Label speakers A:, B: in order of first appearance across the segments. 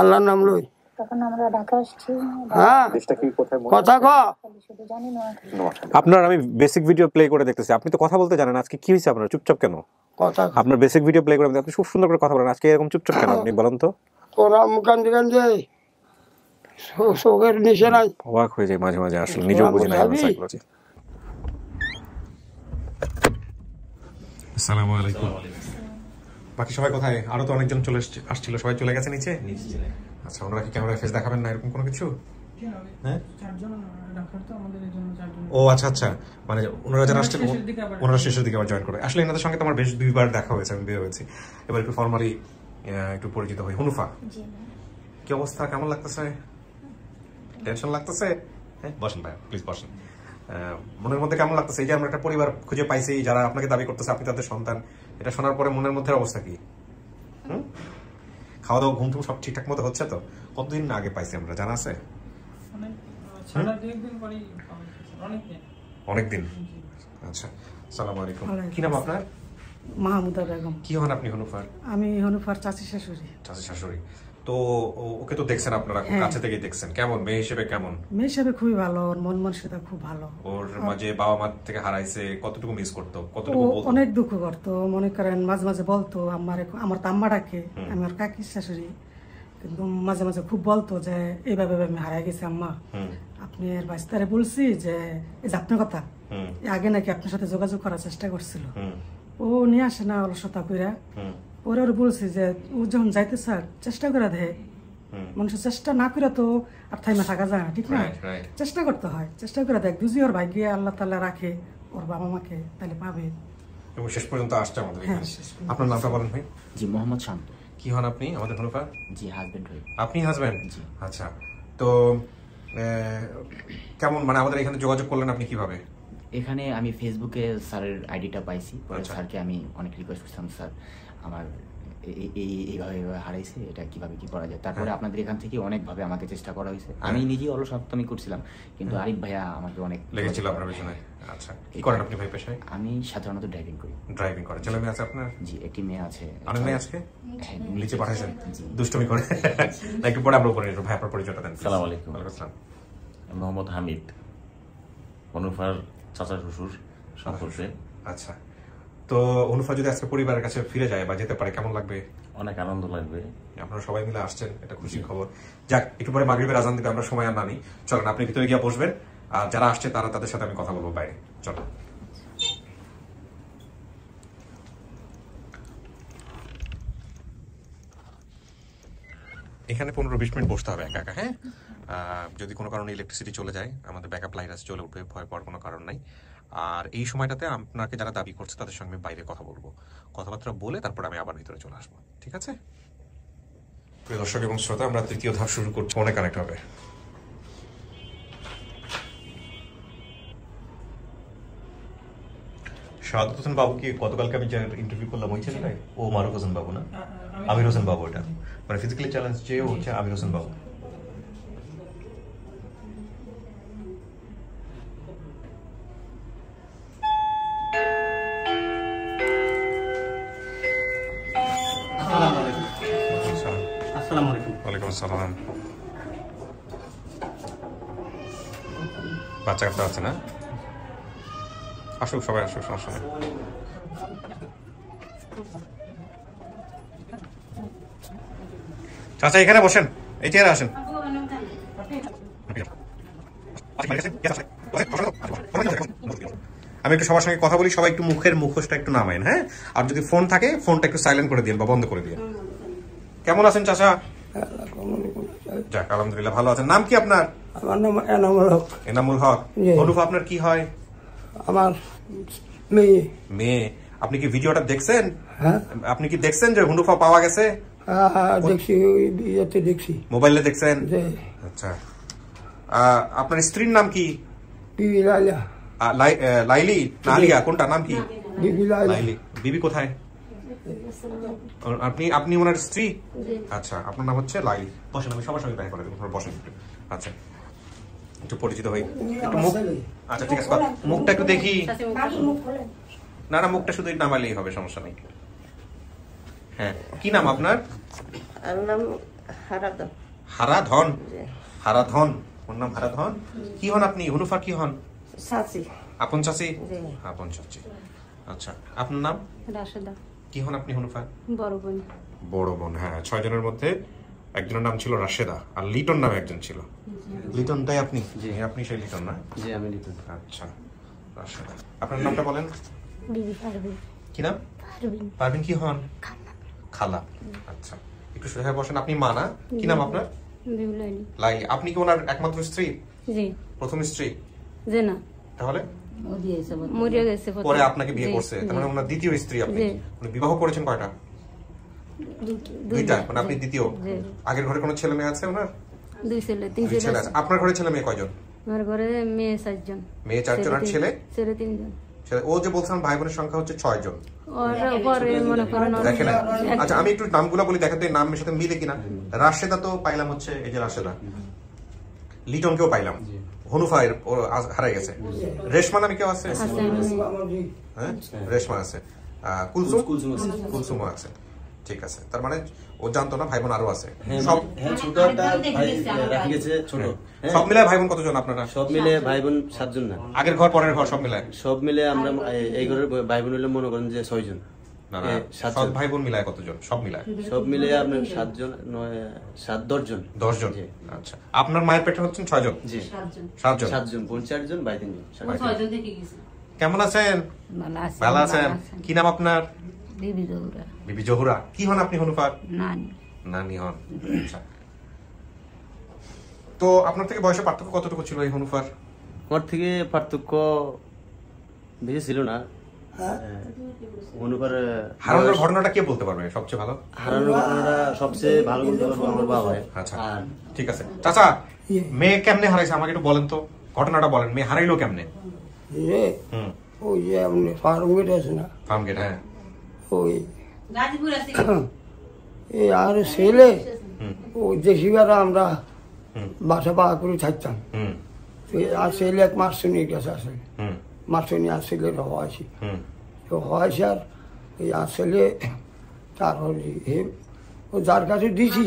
A: আল্লাহর নাম লই।
B: তখন আমরা ঢাকা আসছি।
A: হ্যাঁ, কথা ক।
C: আপনার আমি বেসিক ভিডিও প্লে করে দেখতেছি, আপনি তো কথা বলতে জানেন, আজকে কি হয়েছে আপনার চুপচাপ কেন?
A: কথা
C: আপনার বেসিক ভিডিও প্লে করে আপনি খুব সুন্দর করে কথা বলেন, আজকে এরকম চুপচাপ কেন আপনি বলেন তো?
A: তোরা মুখান্দি কান্দে চোখের নিচে নাই।
C: অবাক হয়ে যায় মাঝে মাঝে, আসলে নিজেও বুঝি না সাইকোলজি। আসসালামু আলাইকুম। বাকি সবাই কোথায়? আরো তো অনেকজন চলে আসছিল, সবাই চলে গেছে নিচে? আচ্ছা, ওনারা কি ক্যামেরায় ফেস দেখাবেন না এরকম কোনো কিছু? হ্যাঁ, ও আচ্ছা আচ্ছা, মানে ওনারা যারা আসছে ওনারা শেষের দিকে আবার জয়েন করবে। আসলে এনাদের সঙ্গে তো আমার বেশ 2বার দেখা হয়েছে, আমি বের হয়েছি। এবার একটু ফর্মালি একটু পরিচিত হই। হুনুফা, কি অবস্থা, কেমন লাগতেছে? টেনশন লাগতেছে? হ্যাঁ, বসেন ভাই, প্লিজ বসেন। মনের মধ্যে কেমন লাগতেছে এই যে আমরা একটা পরিবার খুঁজে পাইছি যারা আপনাকে দাবি করতেছে আপনি তাদের সন্তান, এটা শোনার পরে মনের মধ্যে অবস্থা কি? খাওয়া দাওয়া ঘুম টুম সব ঠিকঠাক মতো হচ্ছে তো? কতদিন আগে পাইছি আমরা, জানা আছে? অনেকদিন। আচ্ছা, আসসালামু আলাইকুম। কি নাম আপনার?
D: মাহমুদা বেগম।
C: কি হন আপনি হুনুফার?
D: আমি হুনুফার চাচি শাশুড়ি।
C: চাচি শাশুড়ি। তো ওকে তো দেখছেন আপনারা, কাছে থেকে দেখছেন, কেমন মেয়ে হিসেবে? কেমন
D: মেয়ে হিসেবে খুবই ভালো, ওর মন মানসিকতা খুব ভালো।
C: ওর মাঝে বাবা মা থেকে হারাইছে, কতটুকু মিস করতো, কতটুকু বলতো?
D: অনেক দুঃখ করতো, মনে করেন মাঝে মাঝে বলতো আমার তো আম্মা ডাকে, আমি ওর কাকির শাশুড়ি, কিন্তু মাঝে মাঝে খুব বলতো যে এইভাবে আমি হারাই গেছি আম্মা, আপনি এর বাইস্তারে বলছি যে এই যে আপনার কথা, আগে নাকি আপনার সাথে যোগাযোগ করার চেষ্টা করছিল, ও নিয়ে আসে না অলসতা কইরা, পরে ওর বলছি যে ও যখন যাইতে স্যার চেষ্টা করে দেয়, মানুষের চেষ্টা না করে তো আর থাইমা থাকা যায় না, ঠিক না? চেষ্টা করতে হয়, চেষ্টা করে দেখ, বুঝি ওর ভাগ্যে আল্লাহ তাআলা রাখে ওর বাবা মাকে, তাহলে পাবে।
C: এবং শেষ পর্যন্ত আসছে আমাদের এখানে। আপনার নামটা বলেন ভাই।
E: জি, মোহাম্মদ শান্ত।
C: কি হন আপনি আমাদের হুনুফা?
E: জি, হাজবেন্ড হই।
C: আপনি হাজবেন্ড?
E: জি।
C: আচ্ছা, তো কেমন মানে আমাদের এখানে যোগাযোগ করলেন আপনি কিভাবে?
E: এখানে আমি ফেসবুকে স্যারের আইডিটা পাইছি, পরে স্যারকে আমি অনেক রিকোয়েস্ট করছিলাম, স্যার আমার এইভাবে হারাইছে, এটা কিভাবে কি করা যায়। তারপরে আপনাদের এখান থেকে অনেকভাবে আমাকে চেষ্টা করা হয়েছে, আমি নিজেই অলসত্বমি করছিলাম, কিন্তু আরিফ ভাইয়া আমাকে অনেক
C: লেগেছিল আপনার পেছনে। আচ্ছা, কি করেন আপনি ভাই পেশায়?
E: আমি সাধারণত ড্রাইভিং করি।
C: ড্রাইভিং করেন? ছেলে মেয়ে আছে আপনার?
E: জি, একটি মেয়ে আছে।
C: অনেক মেয়ে আজকে
E: হ্যাঁ,
C: নিচে পাঠাইছেন দুষ্টমি করে। একটু পরে আমরা উপরে ভাই আপনার পরিচয়টা দেন।
F: আসসালামু আলাইকুম।
C: ওয়ালাইকুম আসসালাম।
F: মোহাম্মদ হামিদ, হুনুফার চাচা শ্বশুর সম্পর্কে।
C: আচ্ছা, তো হুনুফা যদি আজকে পরিবারের কাছে ফিরে যায় বা যেতে পারে কেমন লাগবে?
F: অনেক আনন্দ লাগবে।
C: আপনারা সবাই মিলে আসছেন, এটা খুশির খবর। যাক, একটু পরে মাগরিবের আজান দিবে, আমরা সময় আর না নিই, চলেন আপনি ভিতরে গিয়ে বসবেন, আর যারা আসছে তাদের সাথে আমি কথা বলবো বাইরে। চলো। এখানে 15-20 মিনিট বসতে হবে একা একা, হ্যাঁ? যদি কোনো কারণে ইলেকট্রিসিটি চলে যায়, আমাদের ব্যাকআপ লাইট আছে, চলে উঠবে, ভয় পাওয়ার কোনো কারণ নাই। আর এই সময়টাতে আপনাকে যারা দাবি করছে তাদের সঙ্গে বাইরে কথা বলবো, কথাবার্তা বলে তারপর আমি আবার ভিতরে চলে আসবো, ঠিক আছে? প্রিয় দর্শক এবং শ্রোতা, আমরা তৃতীয় ধাপ শুরু করছি, ফোনে কানেক্ট হবে। শাহাদাত হোসেন বাবু কি গতকালকে আমি যে ইন্টারভিউ করলাম ওই ছেলেটাই? ও মারুফ হোসেন বাবু না, আমির হোসেন বাবু, এটা মানে ফিজিক্যালি চ্যালেঞ্জ যে হচ্ছে আমির হোসেন বাবু। ওয়ালাইকুম আসসালাম। বাচ্চা কাচ্চা আছে না? আসুক, সবাই আসুক, সমস্যা নেই। চাচা এখানে বসেন, এই চেয়ারে আসেন। আমি একটু সবার সঙ্গে কথা বলি, সবাই একটু মুখের মুখোশটা একটু নামাইন, হ্যাঁ? আর যদি ফোন থাকে ফোনটা একটু সাইলেন্ট করে দিন বা বন্ধ করে দিন। কেমন আছেন চাচা? যাক, আলহামদুলিল্লাহ ভালো আছেন। নাম কি আপনার?
A: আমার নাম এনামুল হক।
C: এনামুল হক। হুনুফা আপনার কি হয়?
A: আমার মেয়ে।
C: মেয়ে। আপনি কি ভিডিওটা দেখছেন?
A: হ্যাঁ।
C: আপনি কি দেখছেন যে হুনুফা পাওয়া গেছে?
A: দেখছি, ইয়েতে দেখছি।
C: মোবাইলে দেখছেন? আচ্ছা, আপনার স্ত্রীর নাম কি?
A: বিবি লাইলা।
C: লাইলি না আলিয়া, কোনটা নাম কি?
A: বিবি
C: লাইলি। বিবি কোথায়? আপনি ওনার স্ত্রী? আচ্ছা, আপনার নাম হচ্ছে লাইলি। বসেন, আমি সবার সঙ্গে দেখা করে দেবো, বসেন একটু। আচ্ছা, একটু পরিচিত হই, একটু মুখ। আচ্ছা ঠিক আছে, মুখটা একটু দেখি। না না, মুখটা শুধু নামালেই হবে, সমস্যা নেই। হ্যাঁ, কি নাম আপনার?
G: আমার নাম
B: হারাধন।
C: হারাধন? হারাধন, ওর নাম হারাধন। কি হন আপনি? হুনুফার কি হন?
B: চাচি।
C: আপন চাচি?
B: জি।
C: আপন চাচি। আচ্ছা, আপনার নাম?
G: রাশেদা।
C: কি হন আপনি হুনুফার?
G: বড় বোন।
C: বড় বোন, হ্যাঁ। 6 জনের মধ্যে একজনের নাম ছিল রাশেদা, আর লিটন নামে একজন ছিল। লিটন, তাই আপনি? জি, আপনি সেই লিটন না?
H: জি, আমি লিটন।
C: আচ্ছা, রাশেদা। আপনার নামটা বলেন।
G: বিবি পারবিন।
C: কি নাম?
G: পারবিন।
C: পারবিন কি হন? খালা। আচ্ছা, একটু সোজা হয়ে বসেন। আপনি মা না? কি নাম আপনার?
G: বিউলাইলি।
C: লাইলি। আপনি কি ওনার একমাত্র স্ত্রী?
G: জি।
C: প্রথম স্ত্রী?
G: যে না,
C: তাহলে
G: মরিয়া গেছে
C: পরে আপনাকে বিয়ে করছে, তার মানে ওনার দ্বিতীয় স্ত্রী আপনি। উনি বিবাহ করেছেন কয়টা? দুইটা, মানে আপনি দ্বিতীয়। আগের ঘরে কোনো ছেলে মেয়ে আছে ওনার?
G: 2 ছেলে 3
C: দুই
G: ছেলে
C: ছেলে আছে। আপনার ঘরে ছেলে মেয়ে কয়জন?
G: আমার ঘরে মেয়ে 4 জন।
C: মেয়ে 4 জন, আর ছেলে?
G: ছেলে 3 জন।
C: ও যে বলছিলাম ভাই বোনের সংখ্যা হচ্ছে 6 জন।
G: ওর পরে মনে করেন
C: দেখেন, আচ্ছা আমি একটু নামগুলো বলি, দেখেন তো এই নামের সাথে মিলে কিনা। রাশেদা তো পাইলাম, হচ্ছে এই যে রাশেদা। লিটনকেও পাইলাম। হুনুফা হারাই গেছে। রেশমা নামে কেউ আছে? হ্যাঁ, রেশমা আছে। কুলসুমও আছে। ঠিক আছে, তার মানে ও জানতো না ভাই বোন আরো আছে। সব
H: ছোট একটা ভাই রাখি গেছে, ছোট।
C: সব মিলে ভাই বোন কতজন আপনারা?
H: সব মিলে ভাই বোন 7 জন না।
C: আগের ঘর পরের ঘর সব মিলে?
H: সব মিলে আমরা এই ঘরের ভাই বোন হলে মনে করেন যে 6 জন।
C: সব ভাই বোন মিলায় কতজন? সব মিলায়?
H: সব মিলে আপনার 7 জন, 10 জন।
C: 10 জন। আচ্ছা, আপনার মায়ের পেটে হচ্ছেন 6 জন?
H: জি,
C: 7 জন।
H: 7 জন, বোন 4 জন, ভাই 3 জন।
C: কেমন আছেন? ভালো আছেন। কি নাম আপনার?
G: বিবি জহুরা।
C: বিবি জহুরা। কি হন আপনি হুনুফার?
G: নানি।
C: নানি হন। আচ্ছা, তো আপনার থেকে বয়সে পার্থক্য কতটুকু ছিল এই হুনুফার?
H: আমার থেকে পার্থক্য বেশি ছিল না। অনুপার
C: হারানোর ঘটনাটা কে বলতে পারবে সবচেয়ে ভালো?
H: হারানোর ঘটনাটা সবচেয়ে ভালো বলতে পারবো আমার বাবা।
C: আচ্ছা, ঠিক আছে। চাচা, মেয়ে কেমনে হারাইছে আমাকে একটু বলেন তো, ঘটনাটা বলেন। মেয়ে হারাইলো কেমনে?
A: ওই যে আপনি ফার্ম গেট আছে না?
C: ফার্ম গেট, হ্যাঁ।
A: ওই এই আর ছেলে ওই দেশি বেড়া আমরা বাসা পাওয়া করে থাকতাম। আর ছেলে এক মাস্টনির কাছে আসলে মাস্টনি আর ছেলের হওয়াছি তো হওয়াছি। আর এই আর ছেলে তারপর ও যার কাছে দিছি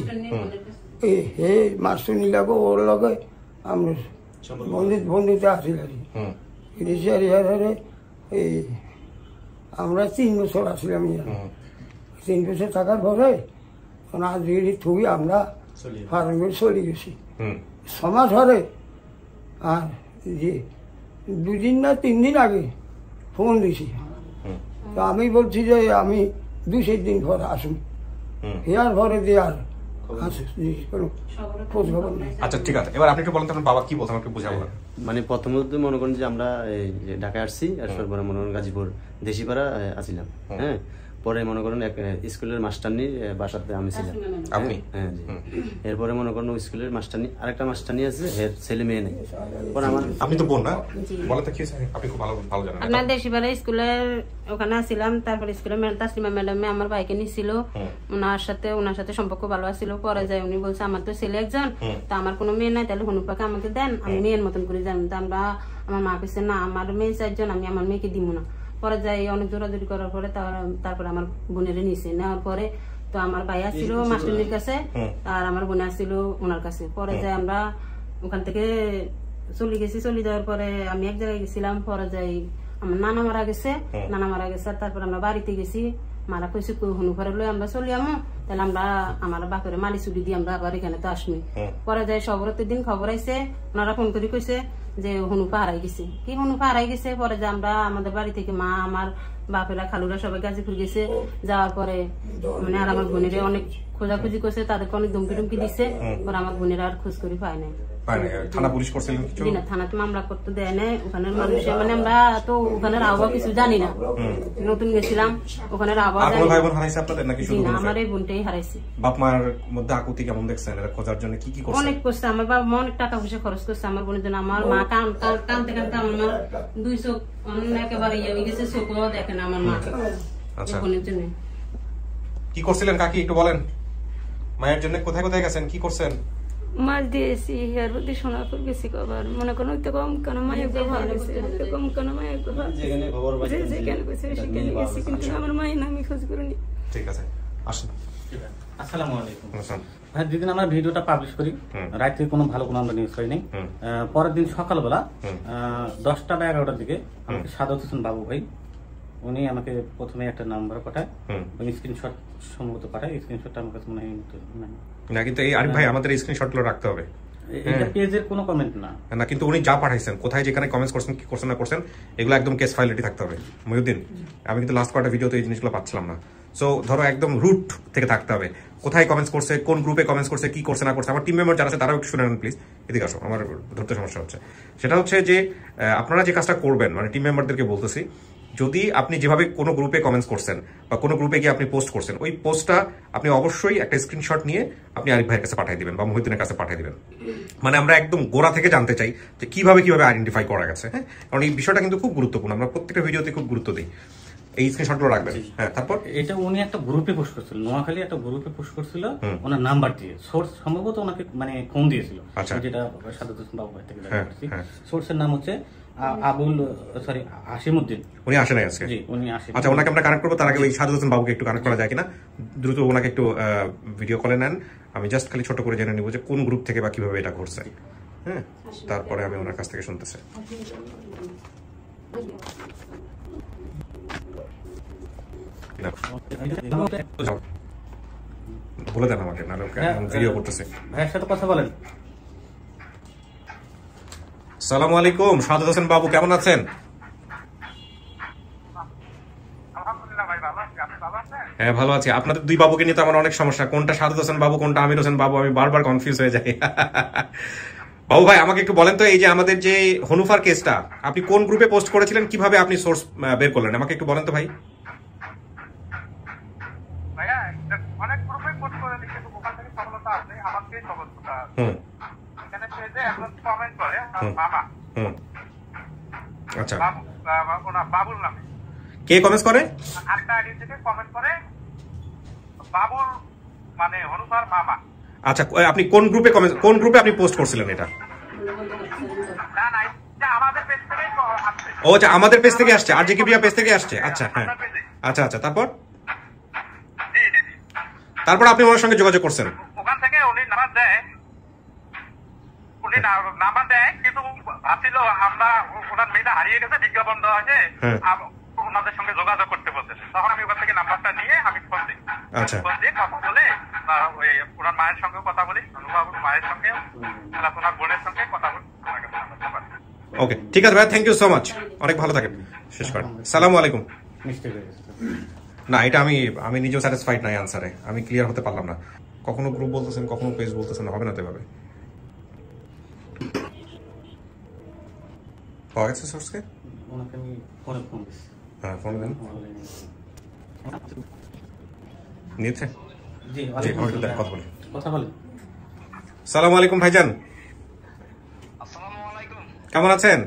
A: হে মাস্টনি লাগে ওর লগে আমরা বন্ধুতে আসিল আর কি। এই আমরা 3 বছর আসলাম। 3 বছর থাকার পরে আজ থুই আমরা ফার্মে চলে গেছি 6 মাস ধরে। আর যে 2 দিন না 3 দিন আগে ফোন দিছি, তো আমি বলছি যে আমি 2-3 দিন পর আসুন। ইয়ার পরে দিয়ে আর খোঁজ খবর নেই।
C: আচ্ছা, ঠিক আছে। এবার আপনি একটু বলেন তো আপনার বাবা কি বলতে, আমাকে বুঝাবো।
H: মানে প্রথমত মনে করেন যে আমরা ঢাকায় আসছি, আসার পরে মনে করেন গাজীপুর দেশিপাড়া আসছিলাম। হ্যাঁ, পরে মনে করেন এক স্কুলের মাস্টারনির বাসাতে আমি ছিলাম।
C: আপনি?
H: হ্যাঁ, জি। এরপরে মনে করেন স্কুলের মাস্টারনি, আরেকটা মাস্টারনি আছে, এর ছেলে মেয়ে নেই। পরে আমার,
C: আপনি তো বোন না? বলেন তো কি হয়েছে, আপনি খুব ভালো জানেন।
G: আপনার দেশিপাড়া স্কুলের ওখানে আসছিলাম। তারপরে স্কুলের তাসলিমা ম্যাডামে আমার ভাইকে নিছিল। ওনার সাথে সম্পর্ক ভালো আছিল। পরে যায় উনি বলছে আমার তো ছেলে একজন, তো আমার কোনো মেয়ে নাই, তাহলে হুনুপাকে আমাকে দেন, আমি মেয়ের মতন করে জানি। তো আমরা আমার মা কেছে না, আমার মেয়ে 4 জন, আমি আমার মেয়েকে দিব না। পরে যাই অনেক জোরাজোরি করার পরে তারপরে আমার বোনের নিচে নেওয়ার পরে তো আমার ভাই আসছিল মাস্টারের কাছে, আর আমার বোন আসছিল ওনার কাছে। পরে যাই আমরা ওখান থেকে চলে গেছি। চলে যাওয়ার পরে আমি এক জায়গায় গেছিলাম। পরে যাই আমার নানা মারা গেছে। তারপর আমরা বাড়িতে গেছি। মারা কইছে হুনুফারে লই আমরা চলি আমো, তাহলে আমরা আমার বাপের মালি চুলি দিয়ে আমরা আবার এখানে তো আসমি। পরে যাই সবরতের দিন খবর আইছে, ওনারা ফোন করে কইছে যে হুনুফা হারাই গেছে। কি হুনুফা হারাই গেছে? পরে যে আমরা আমাদের বাড়ি থেকে মা, আমার বাপেরা, খালুরা সবাই গাজীপুর গেছে। যাওয়ার পরে মানে আর আমার বোনেরা অনেক খোঁজাখুঁজি করছে, তাদেরকে অনেক ধমকি টমকি দিচ্ছে। পরে আমার বোনেরা আর খোঁজ করে পায় নাই।
C: থানা পুলিশ করছিলেন কিছু?
G: না, থানাতে মামলা করতে দেয় নাই। ওখানের মানুষ মানে আমরা তো ওখানের আবহাওয়া কিছু জানি না, নতুন গেছিলাম। ওখানের আবহাওয়া
C: ভাই বোন হারাইছে আপনাদের নাকি শুধু?
G: আমার এই বোনটাই হারাইছে।
C: বাপ মার মধ্যে আকুতি কেমন দেখছেন এরা খোঁজার জন্য? কি করছে?
G: অনেক করছে। আমার বাবা মা অনেক টাকা পয়সা খরচ করছে আমার বোনের জন্য। আমার মা কানতে কানতে আমার 2 চোখ একেবারে ইয়ে হয়ে গেছে, চোখও দেখে না আমার মাকে।
C: আচ্ছা,
G: বোনের জন্য
C: কি করছিলেন কাকি একটু বলেন? মায়ের জন্য কোথায় কোথায় গেছেন, কি করছেন?
I: মাছ দিয়েছি, হেয়ার প্রতি সোনাপুর গেছি কবার। মনে করো তো কম কেন মায়ের ব্যবহার হয়েছে, কম কেন মায়ের ব্যবহার যেখানে গেছে সেখানে গেছি, কিন্তু আমার মায়ের নামই খোঁজ করিনি।
C: ঠিক আছে, আসুন।
B: আসসালামু আলাইকুম ভাই, যেদিন আমরা ভিডিওটা পাবলিশ করি রাতে কোনো ভালো কোনো আমরা নিউজ পাই নাই। পরের দিন সকালবেলা 10টা বা 11টার দিকে আমাকে সাদাত হোসেন বাবু ভাই উনি আমাকে প্রথমে একটা নাম্বার পাঠায়, স্ক্রিনশট সম্ভবত পাঠায়। স্ক্রিনশটটা আমার কাছে মনে হয়
C: না, কিন্তু এই আরিফ ভাই আমাদের এই স্ক্রিনশটগুলো রাখতে হবে।
B: এটা পেজের কোনো কমেন্ট না,
C: না কিন্তু উনি যা পাঠাইছেন, কোথায় যেখানে কমেন্টস করছেন, কি করছেন না করছেন, এগুলো একদম কেস ফাইল রেডি থাকতে হবে। মহিউদ্দিন, আমি কিন্তু লাস্ট কয়েকটা ভিডিওতে এই জিনিসগুলো পাচ্ছিলাম না। সো ধরো একদম রুট থেকে থাকতে হবে, কোথায় কমেন্টস করছে, কোন গ্রুপে কমেন্টস করছে, কি করছে না করছে। আমার টিম মেম্বার যারা আছে তারাও একটু শুনে নেন প্লিজ, এদিকে আসো, আমার ধরতে সমস্যা হচ্ছে। সেটা হচ্ছে যে আপনারা যে কাজটা করবেন, মানে টিম মেম্বারদেরকে বলতেছি, যদি আপনি যেভাবে কোনো গ্রুপে কমেন্টস করছেন বা কোনো গ্রুপে গিয়ে আপনি পোস্ট করছেন, ওই পোস্টটা আপনি অবশ্যই একটা স্ক্রিনশট নিয়ে আপনি আরিফ ভাইয়ের কাছে পাঠিয়ে দিবেন বা মহিউদ্দিনের কাছে পাঠিয়ে দিবেন। মানে আমরা একদম গোড়া থেকে জানতে চাই যে কিভাবে আইডেন্টিফাই করা গেছে। হ্যাঁ, কারণ এই বিষয়টা কিন্তু খুব গুরুত্বপূর্ণ, আমরা প্রত্যেকটা ভিডিওতে খুব গুরুত্ব দিই। এই স্ক্রিনশটগুলো রাখবেন। হ্যাঁ, তারপর
B: এটা উনি একটা গ্রুপে পোস্ট করছিল, নোয়াখালী একটা গ্রুপে পোস্ট করছিল ওনার নাম্বার দিয়ে। সোর্স সম্ভবত ওনাকে মানে ফোন দিয়েছিল, যেটা সাদাত হোসেন বাবু ভাই থেকে জানতে পারছি। সোর্সের নাম হচ্ছে আসিমউদ্দিন।
C: উনি আসে নাই আজকে?
B: জি, উনি আসে।
C: আচ্ছা, ওনাকে আমরা কানেক্ট করবো। তার আগে ওই সাদাত হোসেন বাবুকে একটু কানেক্ট করা যায় কিনা দ্রুত ওনাকে একটু ভিডিও কলে নেন। আমি জাস্ট খালি ছোট করে জেনে নিব যে কোন গ্রুপ থেকে বা কিভাবে এটা ঘটছে। হ্যাঁ, তারপরে আমি ওনার কাছ থেকে শুনতেছি। বলে দেন আমাকে, নাহলে ভিডিও করতেছে।
B: ভাইয়ের সাথে কথা বলেন।
C: আসসালামু আলাইকুম, সাদাত হোসেন বাবু কেমন আছেন? হ্যাঁ, ভালো আছি। আপনাদের দুই বাবুকে নিয়ে তো আমার অনেক সমস্যা, কোনটা সাদাত হোসেন বাবু কোনটা আমির হোসেন বাবু, আমি বারবার কনফিউজ হয়ে যাই। বাবু ভাই, আমাকে একটু বলেন তো, এই যে আমাদের যে হনুফার কেসটা আপনি কোন গ্রুপে পোস্ট করেছিলেন, কিভাবে আপনি সোর্স বের করলেন, আমাকে একটু বলেন তো ভাই।
J: অনেক গ্রুপে পোস্ট করে দিচ্ছে, ওখান থেকে সফলতা আছে, আমাকে সফলতা আছে। এখানে পেজে একজন কমেন্ট করে মামা।
C: আচ্ছা,
J: বাবুল নামে
C: কে কমেন্ট করে?
J: একটা আইডি থেকে কমেন্ট করে বাবুল, মানে হনুফার মামা।
C: আচ্ছা, আপনি কোন গ্রুপে কমেন্ট, কোন গ্রুপে আপনি পোস্ট করছিলেন এটা?
J: না না, এটা আমাদের পেজ থেকেই আসছে।
C: ও আচ্ছা, আমাদের পেজ থেকে আসছে, আরজেকে বিয়া পেজ থেকে আসছে। আচ্ছা, হ্যাঁ, আচ্ছা আচ্ছা, তারপর আপনি ওনার সঙ্গে যোগাযোগ করছেন?
J: ওখান থেকে উনি নাম্বার দেয়, কিন্তু ভাবছিল আমরা ওনার মেয়েটা হারিয়ে গেছে, বিজ্ঞাপন দেওয়া হয়েছে, ওনাদের সঙ্গে যোগাযোগ করতে বলছে। তখন আমি ওখান থেকে নাম্বারটা নিয়ে আমি ফোন দিই। ফোন দিয়ে কথা বলে ওনার মায়ের সঙ্গে কথা বলি, অনুবাবুর মায়ের সঙ্গে, ওনার বোনের সঙ্গে কথা বলি।
C: ওকে, ঠিক আছে ভাই, থ্যাংক ইউ সো মাচ, অনেক ভালো থাকেন। শেষ করেন। সালামু আলাইকুম। না, এটা আমি নিজেও স্যাটিসফাইড নাই আনসারে, আমি ক্লিয়ার হতে পারলাম না। কখনো গ্রুপ বলতেছেন, কখনো পেজ বলতেছেন, হবে না তো এভাবে। পাওয়া গেছে সোর্সকে? হ্যাঁ, ফোন দেন। নিয়েছে? জি,
B: কথা বলি।
C: সালামু আলাইকুম ভাইজান, কেমন আছেন?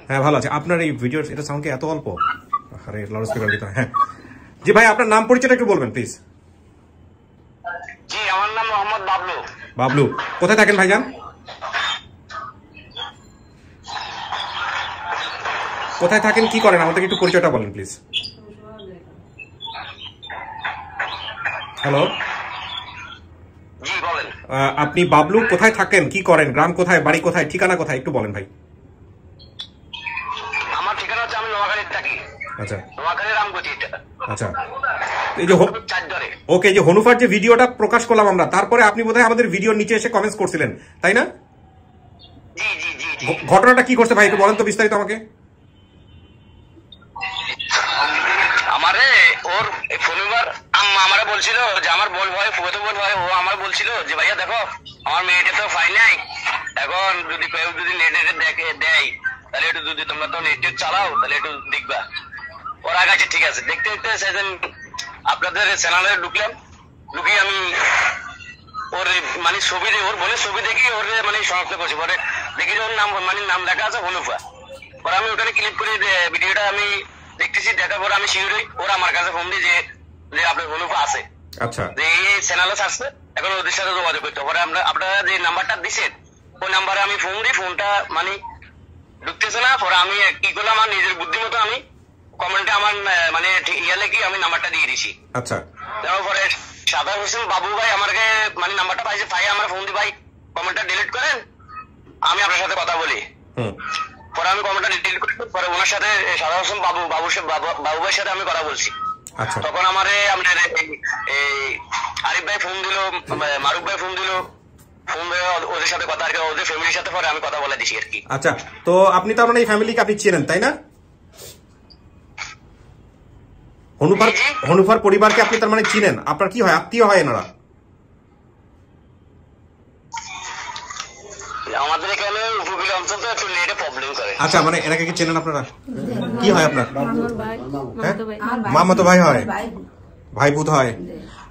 C: হ্যাঁ, ভালো আছে। আপনার এই ভিডিও, এটা সাউন্ড কি এত অল্প? আরে লাউড স্পিকার দিতে। হ্যাঁ জি ভাই, আপনার নাম পরিচয়টা একটু বলবেন প্লিজ।
J: জি, আমার নাম মোহাম্মদ বাবলু।
C: বাবলু, কোথায় থাকেন ভাইজান? কোথায় থাকেন, কি করেন, আমাদেরকে একটু পরিচয়টা বলেন প্লিজ। হ্যালো,
J: জি বলেন।
C: আপনি বাবলু, কোথায় থাকেন, কি করেন, গ্রাম কোথায়, বাড়ি কোথায়, ঠিকানা কোথায়, একটু বলেন ভাই।
J: আমার ঠিকানা হচ্ছে, আমি নোয়াখালীতে থাকি।
C: আচ্ছা,
J: নোয়াখালী রামগতি।
C: আচ্ছা, এই যে ওকে, যে হনুফার যে ভিডিওটা প্রকাশ করলাম আমরা, তারপরে আপনি বোধহয় আমাদের ভিডিওর নিচে এসে কমেন্টস করছিলেন, তাই না?
J: জি জি জি।
C: ঘটনাটা কি করছে ভাই, একটু বলেন তো বিস্তারিত আমাকে।
J: আমারে ওর পরিবার আমারে বলছিল যে, আমার বল ভাই, ফুয়াতো বল ভাই, ও আমার বলছিল যে ভাইয়া দেখো, আমার মেয়েটা তো পাই নাই, এখন যদি কেউ যদি নেটে দেখে দেয়, তাহলে একটু যদি তোমরা তো নেট চালাও, তাহলে একটু দেখবা। ওর আগে আছে, ঠিক আছে। দেখতে দেখতে সেদিন আপনাদের চ্যানেলে ঢুকলাম, ঢুকি আমি ওর মানে ছবি, ওর বোনের ছবি দেখি ওর মানে শনাক্ত করছি। পরে দেখি ওর নাম, মানে নাম লেখা আছে হনুফা। পরে আমি ওখানে ক্লিক করে ভিডিওটা আমি দেখতেছি, দেখার পরে আমি শিওর হই, ওরা আমার কাছে ফোন দিই যে আপনার হনুফা আছে।
C: আচ্ছা,
J: এই চ্যানেলে আসছে, এখন ওদের সাথে যোগাযোগ করতে। পরে আপনারা যে নাম্বারটা দিচ্ছেন, ওই নাম্বারে আমি ফোন দিই, ফোনটা মানে ঢুকতেছে না। পরে আমি কি করলাম, আমার নিজের বুদ্ধি মতো আমি কমেন্টে আমার মানে ইয়া লেখি আমি নাম্বারটা দিয়ে দিছি।
C: আচ্ছা,
J: তারপরে সাদার হোসেন বাবু ভাই আমাকে মানে নাম্বারটা পাইছে, পাই আমার ফোন দিয়ে ভাই কমেন্টটা ডিলিট করেন, আমি আপনার সাথে কথা বলি। পরে আমি কমেন্টটা ডিলিট করি, পরে ওনার সাথে সাদা হোসেন বাবু ভাইয়ের সাথে আমি কথা বলছি। তখন আমারে আপনার আরিফ ভাই ফোন দিল, মারুফ ভাই ফোন দিল, ফোন দিয়ে ওদের সাথে কথা আর কি, ওদের ফ্যামিলির সাথে পরে আমি কথা বলে দিছি আর কি।
C: আচ্ছা, তো আপনি তার মানে এই ফ্যামিলিকে আপনি চেনেন তাই না? হনুফার পরিবারকে আপনি তার মানে চিনেন, আপনার কি হয়, আত্মীয় হয় এনারা?
J: আমাদের এখানে উপকূল অঞ্চল তো একটু নেটে প্রবলেম করে।
C: আচ্ছা, মানে এনাকে কি চেনেন আপনারা? কি হয় আপনার? মামাতো ভাই হয়, ভাই বুধ হয়।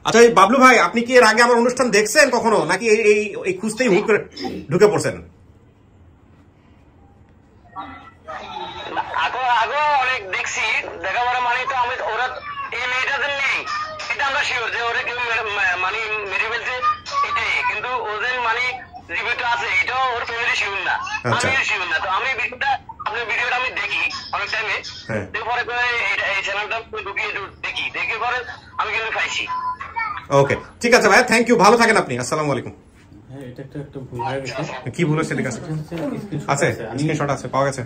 C: আচ্ছা, এই বাবলু ভাই, আপনি কি এর আগে আমার অনুষ্ঠান দেখছেন কখনো, নাকি এই খুঁজতেই হুট করে ঢুকে পড়ছেন?
J: আগে অনেক দেখছি, দেখার মানে তো আমি ওরা এই মেয়েটাদের নেই এটা আমরা শিওর যে ওরা কেউ মানে মেরে ফেলছে এটাই, কিন্তু ওদের মানে রিভিউটা আছে এটাও ওর ফ্যামিলি শিওর না, আমিও শিওর না। তো আমি আপনার ভিডিওটা আমি দেখি অনেক টাইমে, পরে এই চ্যানেলটা ঢুকিয়ে দেখি, দেখে পরে আমি কিন্তু পাইছি।
C: ওকে, ঠিক আছে ভাই, থ্যাংক ইউ, ভালো থাকেন আপনি। আসসালামু আলাইকুম। কি ভুল হয়েছে? ঠিক আছে, আছে স্ক্রিনশট আছে, পাওয়া গেছে।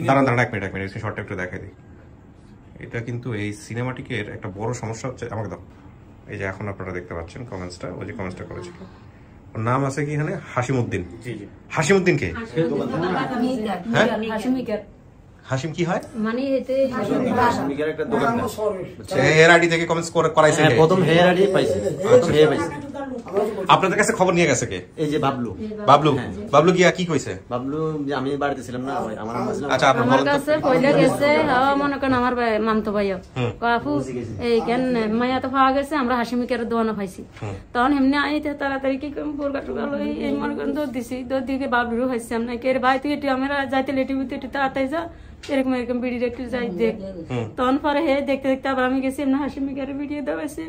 C: দাঁড়ান এক মিনিট, স্ক্রিনশটটা একটু দেখাই দিই। এটা কিন্তু এই সিনেমাটিকের একটা বড় সমস্যা হচ্ছে, আমাকে দাও। এই যে এখন আপনারা দেখতে পাচ্ছেন কমেন্টসটা, ওই যে কমেন্টসটা করেছিল, ওর নাম আছে কি এখানে? হাশিমউদ্দিন। হাশিমউদ্দিন কে? হাশিম কি হয়? মানে এতে হাশিমিকের একটা দোকান আছে, হেয়ার আইডি থেকে কমেন্টস করাইছে।
H: হ্যাঁ, প্রথম হেয়ার আইডি পাইছে, প্রথম হেয়ার পাইছে।
C: আপনাদের কাছে খবর নিয়ে গেছে কে?
H: এই যে বাবলু।
C: বাবলু কি কইছে?
H: বাবলু যে আমি বাড়িতে ছিলাম না, আমার আম্মা ছিল।
C: আচ্ছা, আপনার
I: আমার কাছে কইলে গেছে, মনে করেন আমার মামতো ভাইও কাকু এই কেন মায়া তো পাওয়া গেছে, আমরা হাসিমিকের দোয়ানো পাইছি। তখন এমনি আইতে তাড়াতাড়ি কি বোরগাটু গেল, এই মনে করেন দৌড় দিছি, দৌড় দিকে বাবলুরও হয়েছে। আমরা কে ভাই তুই এটি আমরা যাইতে লেটি বুঝতে একটু তাড়াতাড়ি যা, এরকম ভিডিও একটু যাই দেখ। তখন পরে হে দেখতে দেখতে আবার আমি গেছি না হাসিমিকের ভিডিও দেওয়াইছে,